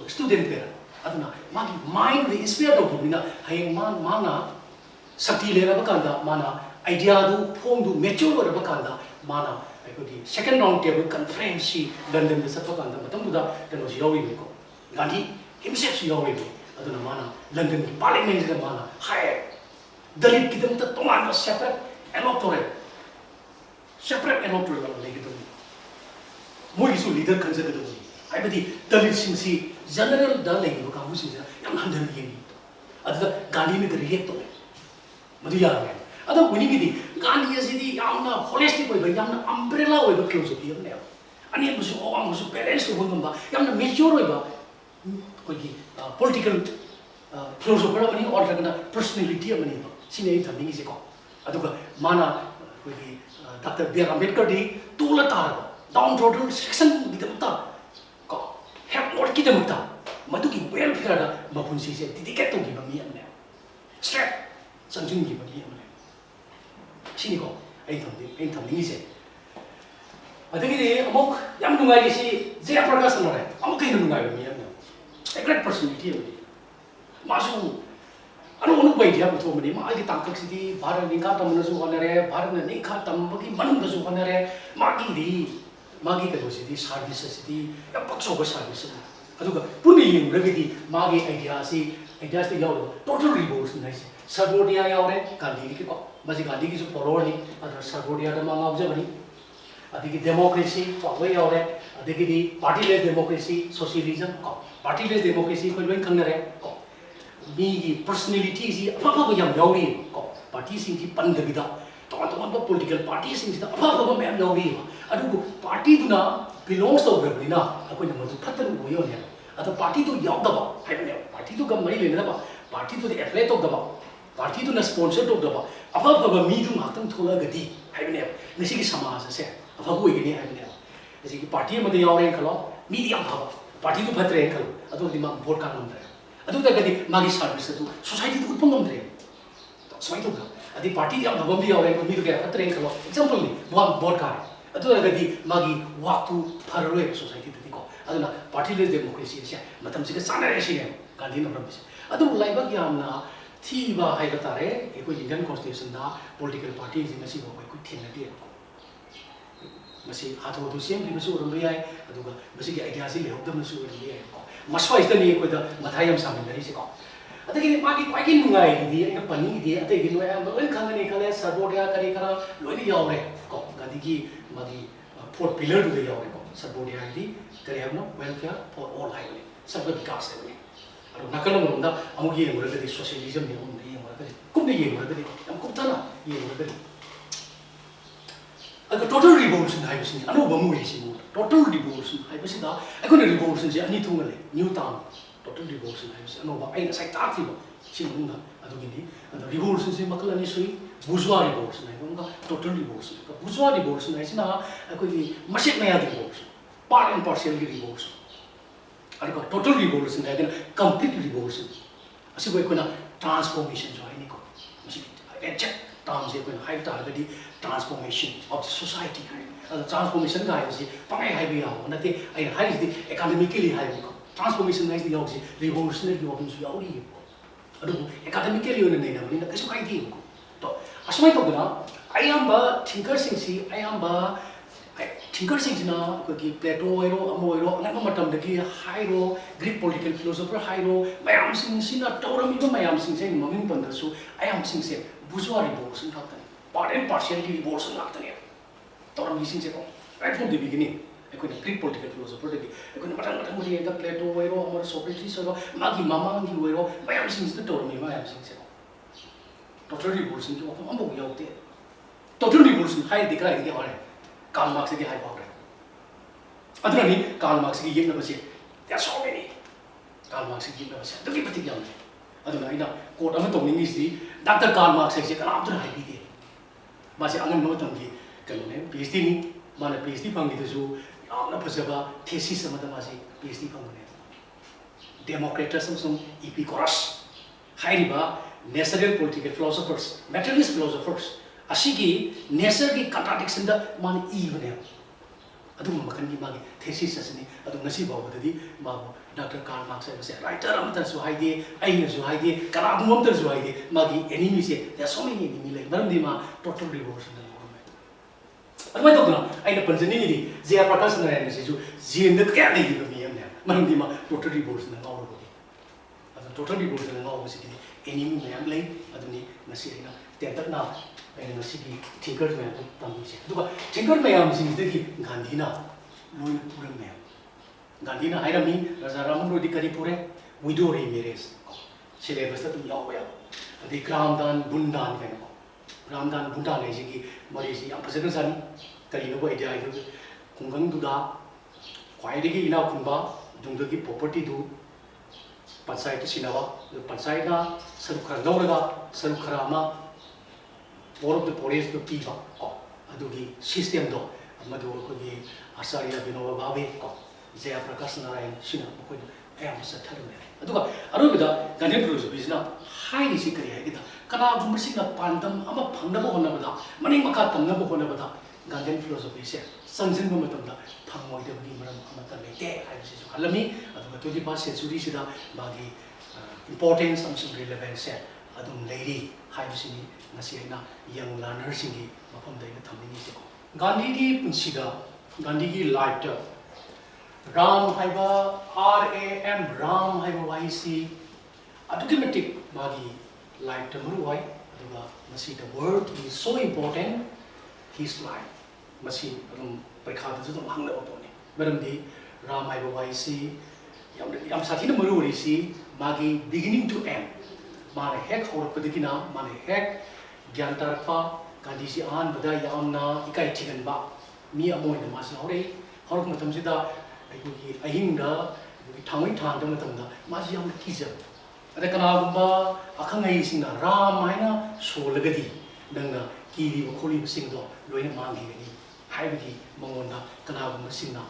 student period aduna magi mind the inspired ho bi na hayeng mana sakti le ra ba kan da mana idea du form du mature ra ba kan da mana aikoi second round table conference London da sa to kan da matam du da kano si yawi ko Gandhi himself si yawi aduna mana London ki parliament da mana hai dalit ki dum ta toman ba separate electorate lagi to moi su leader kan sa do ai badi dalit sing si general da lagi ko kamu sing yam handal ye ni adda Gandhi ne react to madu ya ne ada wini gi di Gandhi asidi yamna holistic oi ba yamna umbrella oi ba philosophy ne ani musu o musu balance ko ngam ba yamna mature oi ba ko gi political philosopher ani or kana personality ani ba sine thamni se ko aduga mana ko gi Dr. B.R. Ambedkar di tula tar downtrodden section gi damta ko have not ki damta madu ki welfare da mapun si se dedicate to gi ba mi amne straight sanjung gi ba mi amne sine ko ai thamni se adagi de amok yam nungai gi si Jaya Prakash Narai amok kai nungai ba mi amne a great personality masu anu bai dia betul meni ma agi tangkak sidi Bharat nikah tam na su honare Bharat na nikah tam bagi manung da su honare magi ka do sidi service sidi ya pakso ko service aduga puni yeng ragidi magi ideas yaw total revolution nai Sarvodaya yaw re Gandhi ki ko masi Gandhi ki su follower ni adar Sarvodaya da ma ngabja bani adigi democracy ko we yaw re adigi di partyless democracy socialism ko partyless democracy ko loin khang na re ko mi personality si apa yang yauri ko party sing di pandabida teman-teman political party sing di apa yang yauri adu party tu na belongs to beri na aku nama tu patan boyo ne atau party tu yaw da ba hai ne party tu gam mari le na ba party tu de apply to da ba party tu na sponsor to da ba apa mi tu matang thola gadi hai ne nasi ki samaj se apa ko igini hai ne nasi ki party ma de yaure khalo medium ba party tu phatre khalo adu di ma vote ka nam adu ta gadi magi service tu society tu upang ngam dre samai tu adi party yang babam dia orang mi tu ke phatre khalo example ni buat vote ka adu ta gadi magi waktu pharoi society tu ko adu na partyless democracy sia matam se sana re sia Gandhi na promise adu laiba gyamna thi ba hai ba tare ko Indian constitution da political party ji masi ko ko thena de ko masi hatho du sem bi su rum yai adu ga masi ki idea si le hok dam su rum yai ko maswaisdani ko da mathayam saminari se ko adagi magi kwaiki nungai di ina pani di adagi no ya loi khangani khale sarbodia kari kara loi di yaure ko gadigi magi four pillar du yaure ko sarbodia di kari hamno welfare for all hai sabga vikas hai aro nakala munda amugi nguragadi socialism ne umdi nguragadi kumni nguragadi am kumtana nguragadi aga total revolution hai bisi anu bamu hi si total revolution hai bisi da akona revolution je ani thunga le new town total revolution hai bisi anu ba aina sai ta thi ba si munda adu gini adu revolution se makala ni sui bourgeois revolution hai nga total revolution ka bourgeois revolution hai sina akoi mashik maya revolution part and parcel revolution adu total revolution hai kana complete revolution asi ko ekona transformation jo hai ni ko masi exact terms je ekona hai ta gadi transformation of the society transformation ga hai pangai hai bi ha na te ai hai is the academically hai ko transformation is the yogi revolutionary yogi su yauri adu academically one nei na ni na kasu kai di ko to asmai to guna I am ba thinker sing si I am ba thinker sing na ko ki Plato ero amo ero na ma matam da ki hai ro Greek political philosopher hai ro mayam sing sina tawram iba mayam sing se maming panda su I am sing se bourgeois revolution ka part and partiality revolution lagtani tawram sing se ko right from the beginning ekoi Greek political philosopher de ekoi matang matang muri ega Plato ero amo Socrates ero magi mama ngi ero mayam sing se tawram mayam sing se total revolution ki ko amo yaute total revolution hai dikra ki hore Karl Marx ki hai baure aduna ni Karl Marx ki yekna base there are so many Karl Marx ki yekna base dagi pati yam aduna ina quote ama tongning is di Dr. Karl Marx se kana aduna hai bi de ma se angan no tam ki kalo ne PhD ni mana PhD phang gi su yamna phasaba thesis ama da ma se PhD phang ne Democritus sum Epicurus hai riba natural political philosophers materialist philosophers asigi nature ki contradiction da man even adu makan ki magi thesis asni adu ngasi ba badadi ma Dr. Karl Marx se writer amta su haide ai ne su haide kara du amta su haide magi enemy se there are so many enemy like maram di ma total revolution da ko mai to na ai na panjani ni Jaya Prakash Narayan se su jin da ka ni ni mi ne maram di ma total revolution da ko adu total revolution da ko se ki enemy me am lai adu ni ngasi ai na te tak na and sigi thinkers me tamse duga thinker mayam sing de ki Gandhi na loi puram me Gandhi na haira mi Raja Raman Rodi kari pure widow remarriage syllabus ta tum yaw ya adi gramdan bundan kai ko gramdan bundan nei sigi mari si am phasana sani kari no idea ai kungang du da kwai de ki ina kunba dung de ki property du panchayat sinawa panchayat na sarukar dawraga sarukara ma all of the police to keep up adugi system do amadu ko gi Acharya Vinoba Bhave ko Jaya Prakash Narayan sina ko ayam satharu ne aduga arubida Gandhian philosophy na highly sikari hai kita kana bumsina pandam ama phangna bo hona bada maning maka tamna bo hona bada Gandhian philosophy se sanjin bo matam da phangmoi de bi maram amata le te hai se halami aduga 21st century sida bagi importance and relevance se adum lady hai sini ngasi na young learner singi mafam dai na thamni se ko Gandhi ki punsida Gandhi ki life ta Ram haiba RAM Ram haiba YC automatic bagi life ta muru wai aduga ngasi the word is so important his life masi adum parikha da dum hangna ba pone maram di Ram haiba YC yam sathi na muru ri si magi beginning to end mane hek horakpadikina mane hek Gyan tarfa Gandhi si an bada yamna ikai chigan ba mi amoy na mas hore horak matam sida ai ki ahing da thangoi thang da matam da mas yam kija ada kana ba akhangai sing na Ram haina solagadi danga ki ri ba kholi sing do loina mangi ni haibidi mangon da kana ba sing na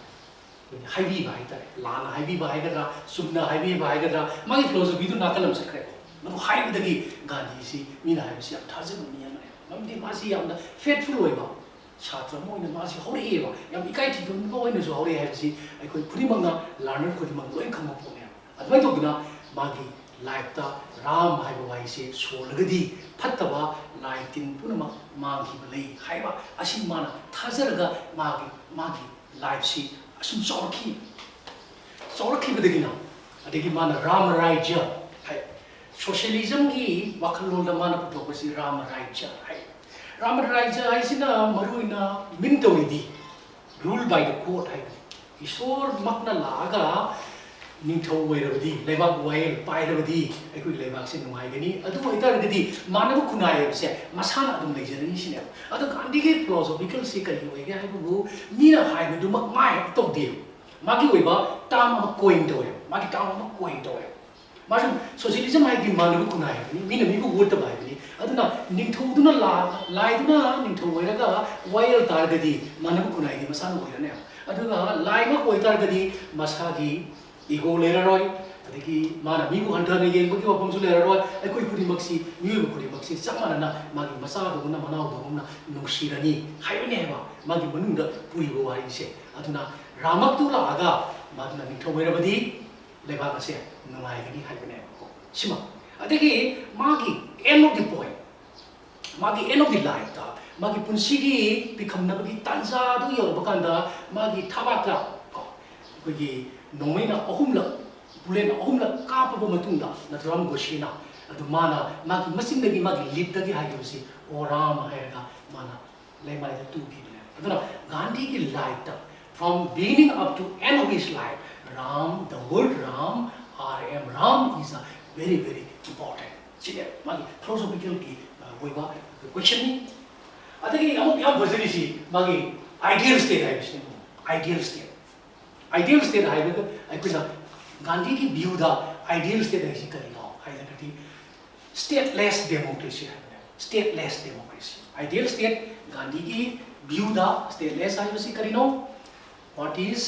haibi ba ita lana haibi ba ga da sumna haibi ba ga da magi philosophy du nakalam sakre no haibidagi Gandhi si mina haibi si thaje mi ya mamdi masi yamna faithful oiba chatra moina masi hore eba yam ikai thi dum ko oina so hore hai si ai koi phudimanga learner khudimang loi khama pone admai to gina magi life ta Ram haiba wai se solagadi phattaba life tin punama mangi balai haiba asi mana thajaraga magi life si asum sorki bedagina adagi mana Rama Rajya hai socialism gi wakalol da mana putokasi Rama Rajya hai Rama Rajya hai sina maruina mintawidi ruled by the court hai isor makna laga ningthau wairabadi lebak wail pairabadi aikoi lebak se nungai gani adu aitar gadi manabu kunai se masana adum lejarani sine adu gandhi ge philosophical se kai oi ga haibu mina hai du mak mai tok de magi oiba tam coin to magi tam coin to masum socialism hai gi manabu kunai ni mina mi bu word ba ni aduna ningthau duna lai duna ningthau wairaga wail tar gadi manabu kunai gi masana oirane aduga lai ma koi tar gadi masagi ego leraroi adiki mana mibu hantana yengbugi wapamsu leraroi aikoi khudimaki mibu khudimaki samana magi masa doguna manau doguna nungsirani haibane ba magi manungda puibo wari se aduna ramaktu laga maduna nithawirabadi leba ase nungai gani haibane ko sima adiki magi end of the point magi end of the life ta magi punsigi bikamnabagi tanza du yorobakanda magi thabata ko kogi nongmena ahumla bulen ahumla kapaba matungda natram goshina adu mana magi masindagi magi lipdagi hayosi orama hairaga mana lemai da tu people aduna Gandhi ki life ta from beginning up to end of his life Ram, the word Ram, Ram is a very very important sine magi philosophical ki weba questioning adagi yam bajani si magi ideal state hai ideal state ideal state hai ga aikoi Gandhi ki view da ideal state hai kari no hai da stateless democracy hai stateless democracy ideal state Gandhi ki view da stateless hai wasi kari no what is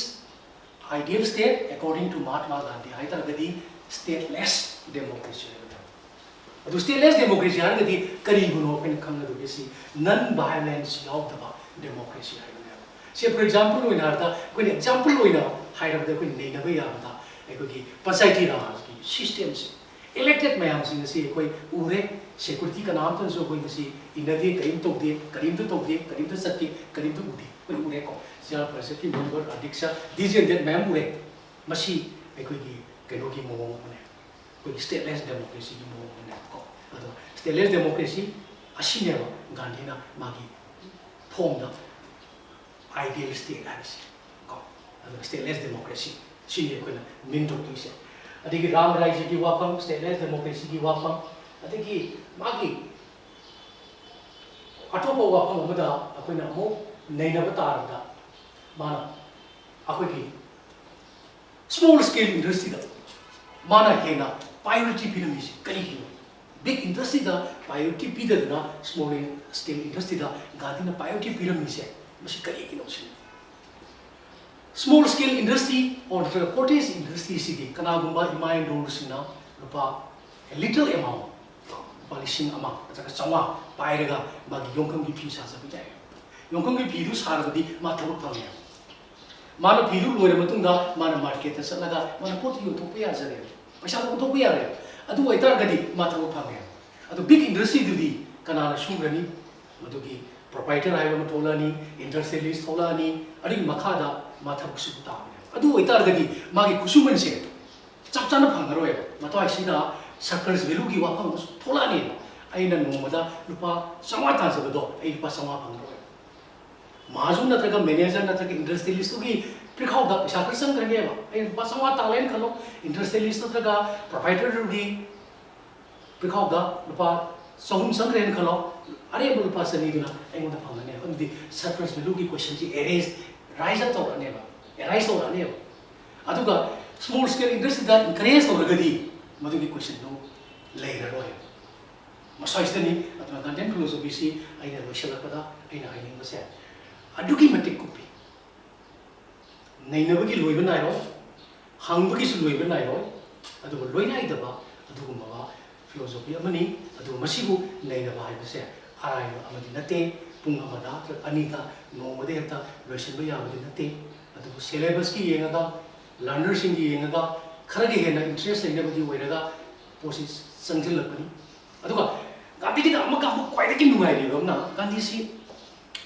ideal state according to Mahatma Gandhi hai tar gadi stateless democracy adu stateless democracy har gadi kari guno pen khangna do besi non violence of the democracy hai say for example we narta koi example we na hire of the koi nei na ba ya ba ai koi panchayati raj ki systems elected mayam sing se koi ure security ka naam tan so koi si inadi kaim to sakti karim to udi koi ure ko sia persepti member adiksha these and that mayam ure masi ai koi ki keno ki mo ne koi stateless democracy ki mo ne ko ado stateless democracy asine ba Gandhi na magi form da ideal state has stateless democracy she ko na min to ki se adigi Ram Rajya ki wapam stateless democracy ki wapam adigi magi atopo wapam amada akoina mo neina ba tar da mana akoi ki small scale industry da mana hena priority pyramid kali ki big industry da priority pyramid da small scale industry da Gandhi na priority pyramid se small scale industry or cottage industry city kanagumba imain rules na rupa a little amount polishing ama acha chawa pairaga magi yongkam gi phisa sa bijai yongkam gi phiru sarabadi ma thabu phamya mana phiru loire matungda mana market ta salaga mana pot yu thok ya jare paisa ko thok ya re adu aitar gadi ma thabu phamya adu big industry dudi kanana sungrani madugi proprietor hai ma tholani industrialist tholani adi makhada mathabu su ta adu oitar gadi magi kusuman se chapchana phangaro ya matwa sina circles value gi wapam tholani aina nomada lupa sawa ta sabado ai lupa sawa phangaro mazu na traga manager na traga industrialist gi prikhaw da shakar sang kare ba ai lupa sawa ta len khalo industrialist na traga proprietor gi prikhaw da lupa sahum sang ren khalo are bul pasani duna ai ngota phangane andi surplus value gi question ji rise up to ane ba arise to ane ba aduga small scale industry da increase to gadi madu gi question no later ro masai stani atma content philosophy si aina loisala pada aina haining ba se adugi matik kupi naina ba gi loiba nai ro hang ba gi su loiba nai ro aduga loinai da ba aduga ma philosophy amani adu masibu naina ba hai ba se arai amadi nate pung amada anita no made ta version ba yabadi nate adu syllabus ki yenga learner sing ki yenga khara ge hena interest leina badi oiraga posi sangjil lakani aduga Gandhi ki amaka kwai da ki numai ri bamna Gandhi si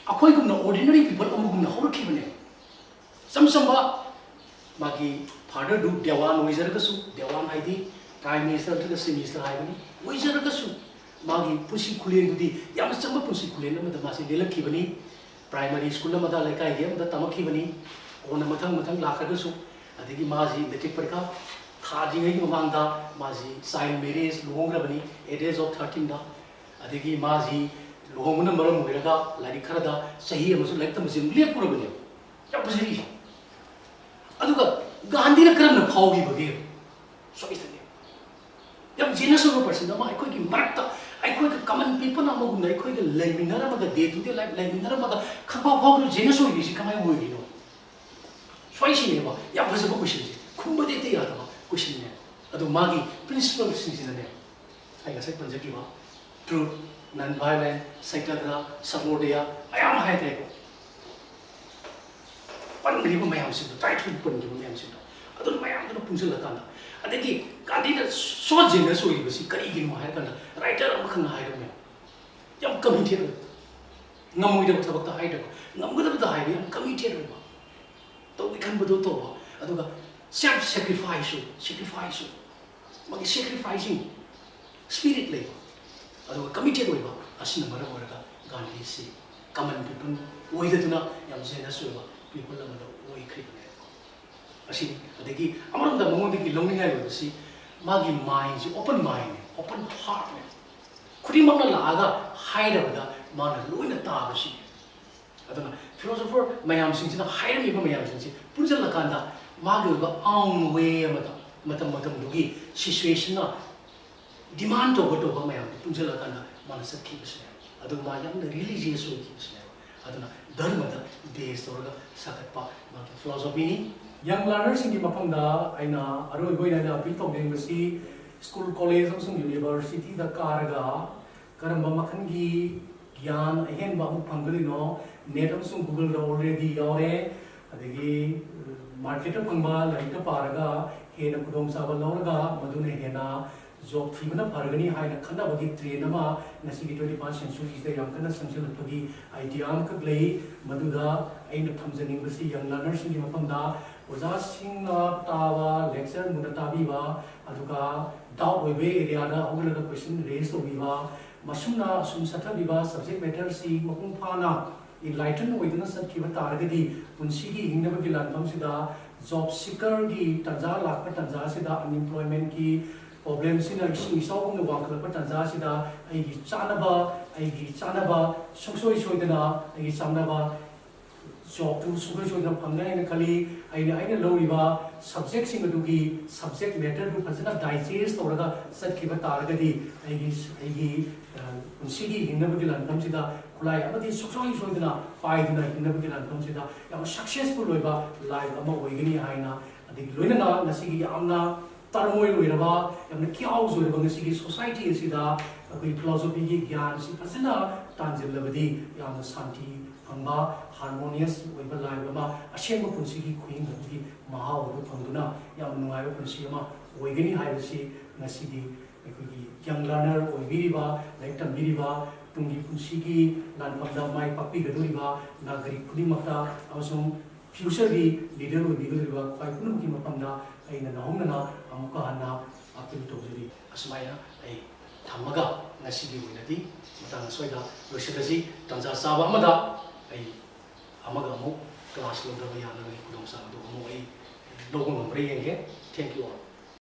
akoi gumna ordinary people amugumna hor ki bane samsamba मागी father दु देवान ओइजरगसु देवान हाइदि prime minister तक सी minister हाइबनि ओइजरगसु मागी pussy खुलेन दुदी याम Chamba pussy खुलेन मदा मासी लेलखिबनि प्राइमरी स्कूल मदा लेकाय गे मदा तमखिबनि ओन मथंग मथंग लाखगसु अदगी माजी मेट्रिक परीक्षा थाजिङै ममांदा माजी चाइल्ड मैरिज लुहोंग्रबनि एट एज ऑफ 13 दा अदगी माजी लुहोंगन मरम होइरगा लाइक खरदा सही अमसु लाइक तमसिम लेपुरबनि या पुजरी अदुगा गांधी न करम न फावगी बगे सोइसने यम जेनस ऑफ पर्सन मा अखोय की मरक्ता अखोय का कॉमन पीपल अमगुम न अखोय के लाइमिनर मगा डे टू डे लाइफ लाइमिनर मगा खबा फाव जेनस ऑफ इसी कमाय होइगिनो सोइसने बा या फजब क्वेश्चन खुमबदे ते यादा क्वेश्चन ने अदु मागी प्रिंसिपल सिंसिने आइगा से पंजकी बा ट्रूथ नॉन वायलेंट सैक्टरा सपोर्टिया आयाम हायते पनरिबो मयाम सिन टाइट पनरिबो मयाम सिन अदु मयाम दु पुंसल लकाना अदगी गांधी न सो जेनस ओइबसी करिगिनो हाय kana राइटर अम खंग हाय रमे यम कमिटेड ngam द थबक हाय द ngam द हाय यम कमिटेड रमा तो वी खन बदो तो अदुगा सेल्फ सैक्रिफाइस मगे सैक्रिफाइसिंग स्पिरिट ले अदुगा कमिटेड ओइबा असिन मरम ओरगा गांधी से कॉमन पीपल ओइदतुना यम जेनस ओइबा पीपल अमदा ओइख्रिबने असी अदगी अमरम द मंगोदगी लौनिंगाय ओइबसी मागी माइंड से ओपन माइंड ओपन हार्ट ने खुदी मंगना लागा हाइरबदा माना लोइना ताबसी अदुना फिलोसोफर मयाम सिंसिना हाइरमिबा मयाम सिंसि पुंजल लकांदा मागी ओइबा आउन वे अमदा मतम मतम दुगी सिचुएशन ना डिमांड तो मयाम पुंजल लकांदा माना सखिबसने अदु मा यम रिलीजियस ओइबसने अदुना धर्मदा बेस तोरगा सकटपा मागी फिलोसोफी नि यंग लर्नर्स की मफमदा आइना अरोइबोइना अपील तौदेंबसी स्कूल कॉलेज अमसुंग यूनिवर्सिटी दा कारगा करम मखनगी ज्ञान अहेन बा फंगलिनो नेट अमसुंग गूगल दा ऑलरेडी यावरे अदगी मार्केट फंगबा लाइक पारगा हेना खुदोंग साबा लौरगा मदुने हेना जॉब थीबना फरगनी हाइना खन्नाबगी ट्रेन अमा नसिगी 25 सेंचुरी से यम कना संचलपगी आइडिया अम कगलै मदुदा आइना थमजनिंगबसी यंग लर्नर्स की मफमदा ओजा सिंगना तावा लेक्चर मुना ताबीबा अदुगा डाउट ओइबे एरिया दा होगलगा क्वेश्चन रेज होबीबा मसुना सुम सथबीबा सब्जेक्ट मैटर सी मपुंग फाना इनलाइटन ओइदना सखिबा तारगदी पुंसीगी हिंगनबगी लानफम सिदा जॉब सीकर की तंजा लाख तंजा सिदा अनएम्प्लॉयमेंट की प्रॉब्लम सिना इसिंग इसावगुम वांखलप तंजा सिदा आइगी चानबा सुखसोय सोयदना आइगी चानबा जॉब टू सुखसोय सोयदना फंगना खली आइना लौरिबा सब्जेक्ट सिंग दुगी सब्जेक्ट मैटर दु फजना डाइजेस्ट तौरगा सखिबा तारगदी आइगी पुंसीगी हिंगनबगी लानफम सिदा खुलाई अमदी सुखसोय सोयदना पाइदना हिंगनबगी लानफम सिदा याम सक्सेसफुल होइबा लाइफ अमा ओइगनी हाइना अदगी लोइना नसिगी यामना तरमोय लोइरबा यामना क्याउ जोइरबा नसिगी सोसाइटी सिदा अखोइ फिलोसोफी की ज्ञान सि फजना तांजिलबदी यामना शांति फंबा हार्मोनियस ओइबा लाइफ अमा असेंबा पुंसीगी खुइंगबगी महाव दु फंदुना याम नुंगाइबा पुंसी अमा ओइगनी हाइबसी नसिगी अखोइ यंग लर्नर ओइबिरिबा लाइक तंबिरिबा तुंगी पुंसीगी लानफमदा माइ पापीगदोरिबा नागरिक खुदिमक्ता अमसुंग फ्यूचर की लीडर ओइबिगदोरिबा ख्वाइ पुनमकी मफमदा अइना नहोंगना अमुका हन्ना अपील तौजरी असमाया अइ थमगा नसिगी ओइनदी मतंग सोइदा लोसिदसी तंजा साबा अमदा अइ अमगा अमु क्लास लोदबा यानगि खुदोंसा दो अमु अइ लोगों नंबर येंगे थैंक यू ऑल